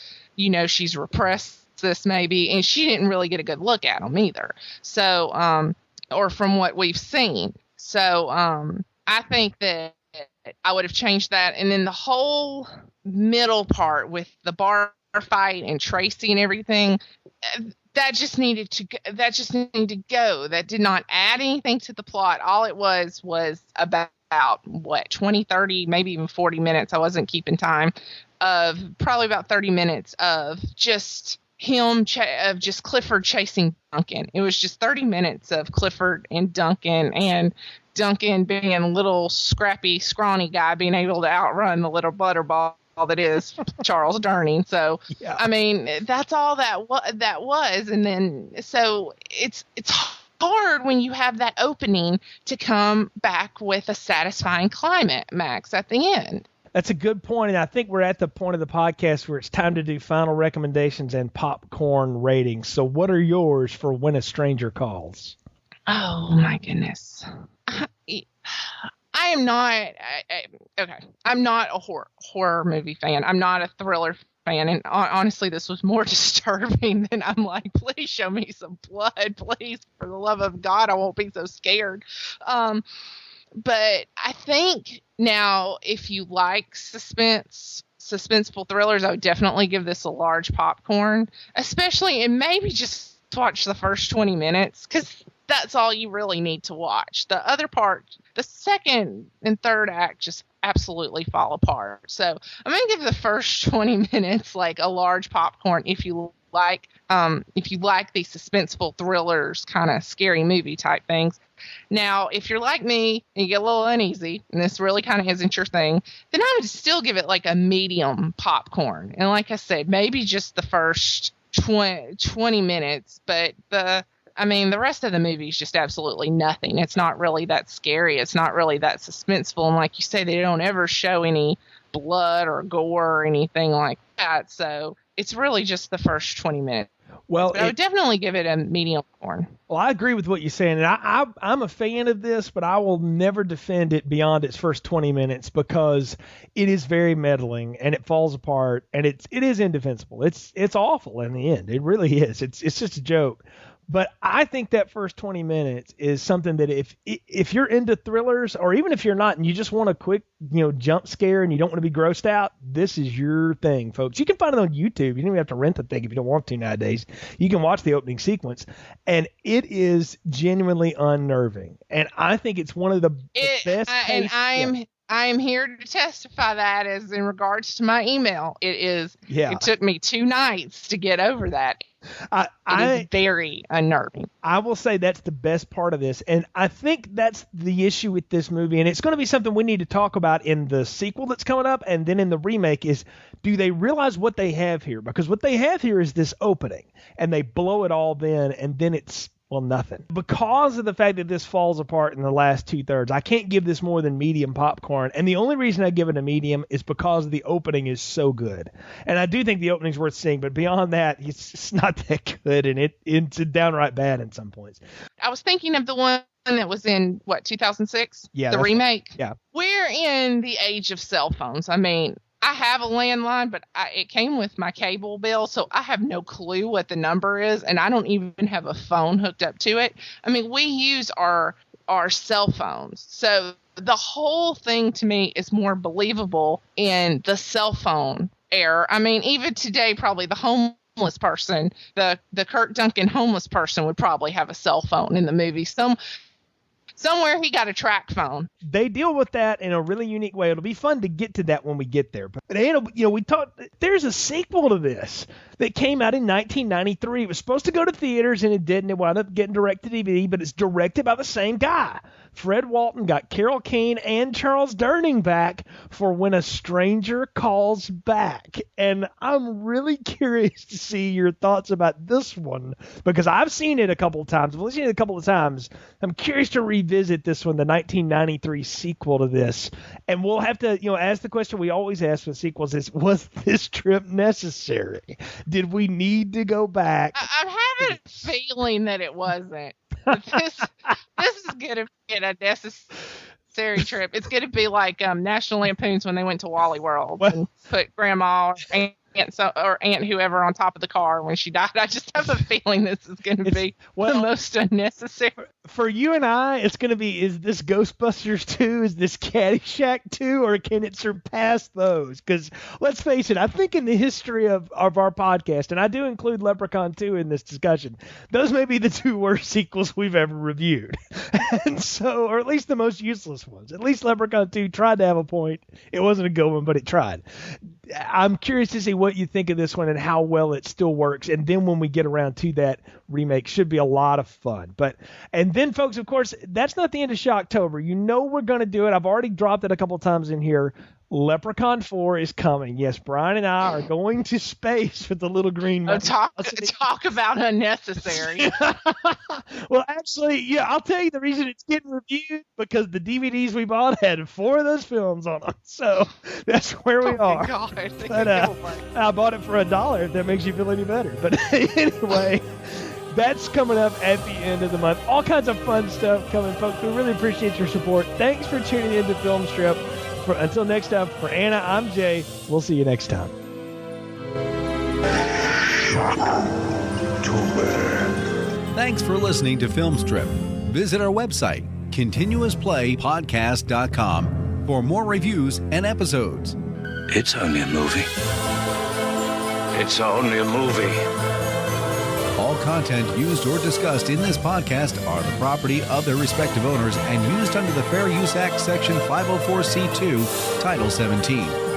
she's repressed this maybe, and she didn't really get a good look at him either. So, or from what we've seen. So, I think that I would have changed that. And then the whole middle part with the bar fight and Tracy and everything, that just needed to go. That did not add anything to the plot. All it was about what, 20, 30, maybe even 40 minutes. I wasn't keeping time, of probably about 30 minutes of just him of just Clifford chasing Duncan. It was just 30 minutes of Clifford and Duncan being a little scrappy, scrawny guy being able to outrun the little butterball that is Charles Durning. So, yeah. I mean, that's all that was. And then, so it's hard when you have that opening to come back with a satisfying climax at the end. That's a good point, and I think we're at the point of the podcast where it's time to do final recommendations and popcorn ratings. So what are yours for When a Stranger Calls? Oh, my goodness. I am not okay. I'm not a horror movie fan. I'm not a thriller fan, and honestly, this was more disturbing than I'm like, please show me some blood, please, for the love of God, I won't be so scared. But I think now, if you like suspenseful thrillers, I would definitely give this a large popcorn, especially, and maybe just watch the first 20 minutes, because that's all you really need to watch. The other part, the second and third act, just absolutely fall apart. So I'm going to give the first 20 minutes like a large popcorn if you like these suspenseful thrillers, kind of scary movie type things. Now, if you're like me and you get a little uneasy, and this really kind of isn't your thing, then I would still give it like a medium popcorn. And like I said, maybe just the first 20 minutes, but the rest of the movie is just absolutely nothing. It's not really that scary. It's not really that suspenseful. And like you say, they don't ever show any blood or gore or anything like that. So it's really just the first 20 minutes. Well, I would definitely give it a medium popcorn. Well, I agree with what you're saying, and I'm a fan of this, but I will never defend it beyond its first 20 minutes because it is very meddling and it falls apart, and it is indefensible. It's awful in the end. It really is. It's just a joke. But I think that first 20 minutes is something that if you're into thrillers, or even if you're not and you just want a quick, jump scare and you don't want to be grossed out, this is your thing, folks. You can find it on YouTube. You don't even have to rent the thing if you don't want to nowadays. You can watch the opening sequence, and it is genuinely unnerving. And I think it's one of the best. And I am here to testify that as in regards to my email. It is. Yeah. It took me 2 nights to get over that. It is very unnerving. I will say that's the best part of this, and I think that's the issue with this movie, and it's going to be something we need to talk about in the sequel that's coming up, and then in the remake, is do they realize what they have here? Because what they have here is this opening, and they blow it all then, and then it's nothing. Because of the fact that this falls apart in the last 2/3, I can't give this more than medium popcorn. And the only reason I give it a medium is because the opening is so good. And I do think the opening's worth seeing, but beyond that, it's just not that good, and it's downright bad in some points. I was thinking of the one that was in, 2006? Yeah. The remake? Yeah. We're in the age of cell phones. I have a landline, but it came with my cable bill, so I have no clue what the number is, and I don't even have a phone hooked up to it. We use our cell phones. So the whole thing to me is more believable in the cell phone era. Even today, probably the homeless person, the Kirk Duncan homeless person would probably have a cell phone in the movie. Somewhere he got a track phone. They deal with that in a really unique way. It'll be fun to get to that when we get there. But we talked. There's a sequel to this that came out in 1993. It was supposed to go to theaters and it didn't. It wound up getting direct to DVD, but it's directed by the same guy. Fred Walton got Carol Kane and Charles Durning back for When a Stranger Calls Back. And I'm really curious to see your thoughts about this one because I've seen it a couple of times. I've listened to it a couple of times. I'm curious to revisit this one, the 1993 sequel to this. And we'll have to, ask the question we always ask with sequels is, was this trip necessary? Did we need to go back? I'm having a feeling that it wasn't. This is going to be a necessary trip. It's going to be like National Lampoon's when they went to Wally World and put Grandma or Aunt whoever on top of the car when she died. I just have a feeling this is going to be the most unnecessary. For you and I, it's going to be, is this Ghostbusters 2? Is this Caddyshack 2? Or can it surpass those? Because let's face it, I think in the history of our podcast, and I do include Leprechaun 2 in this discussion, those may be the 2 worst sequels we've ever reviewed. And so, or at least the most useless ones. At least Leprechaun 2 tried to have a point. It wasn't a good one, but it tried. I'm curious to see what you think of this one and how well it still works. And then when we get around to that remake, should be a lot of fun. And then, folks, of course, that's not the end of Shocktober. We're going to do it. I've already dropped it a couple times in here. Leprechaun 4 is coming. Yes, Brian and I are going to space with the little green man. Talk about unnecessary. Well, actually, yeah, I'll tell you the reason it's getting reviewed, because the DVDs we bought had 4 of those films on them. So that's where we are. God, but, I bought it for $1, if that makes you feel any better. But anyway, that's coming up at the end of the month. All kinds of fun stuff coming, folks. We really appreciate your support. Thanks for tuning in to Film Strip. Until next time, for Anna, I'm Jay. We'll see you next time. Thanks for listening to Film Strip. Visit our website, continuousplaypodcast.com for more reviews and episodes. It's only a movie. It's only a movie. All content used or discussed in this podcast are the property of their respective owners and used under the Fair Use Act, Section 504c2, Title 17.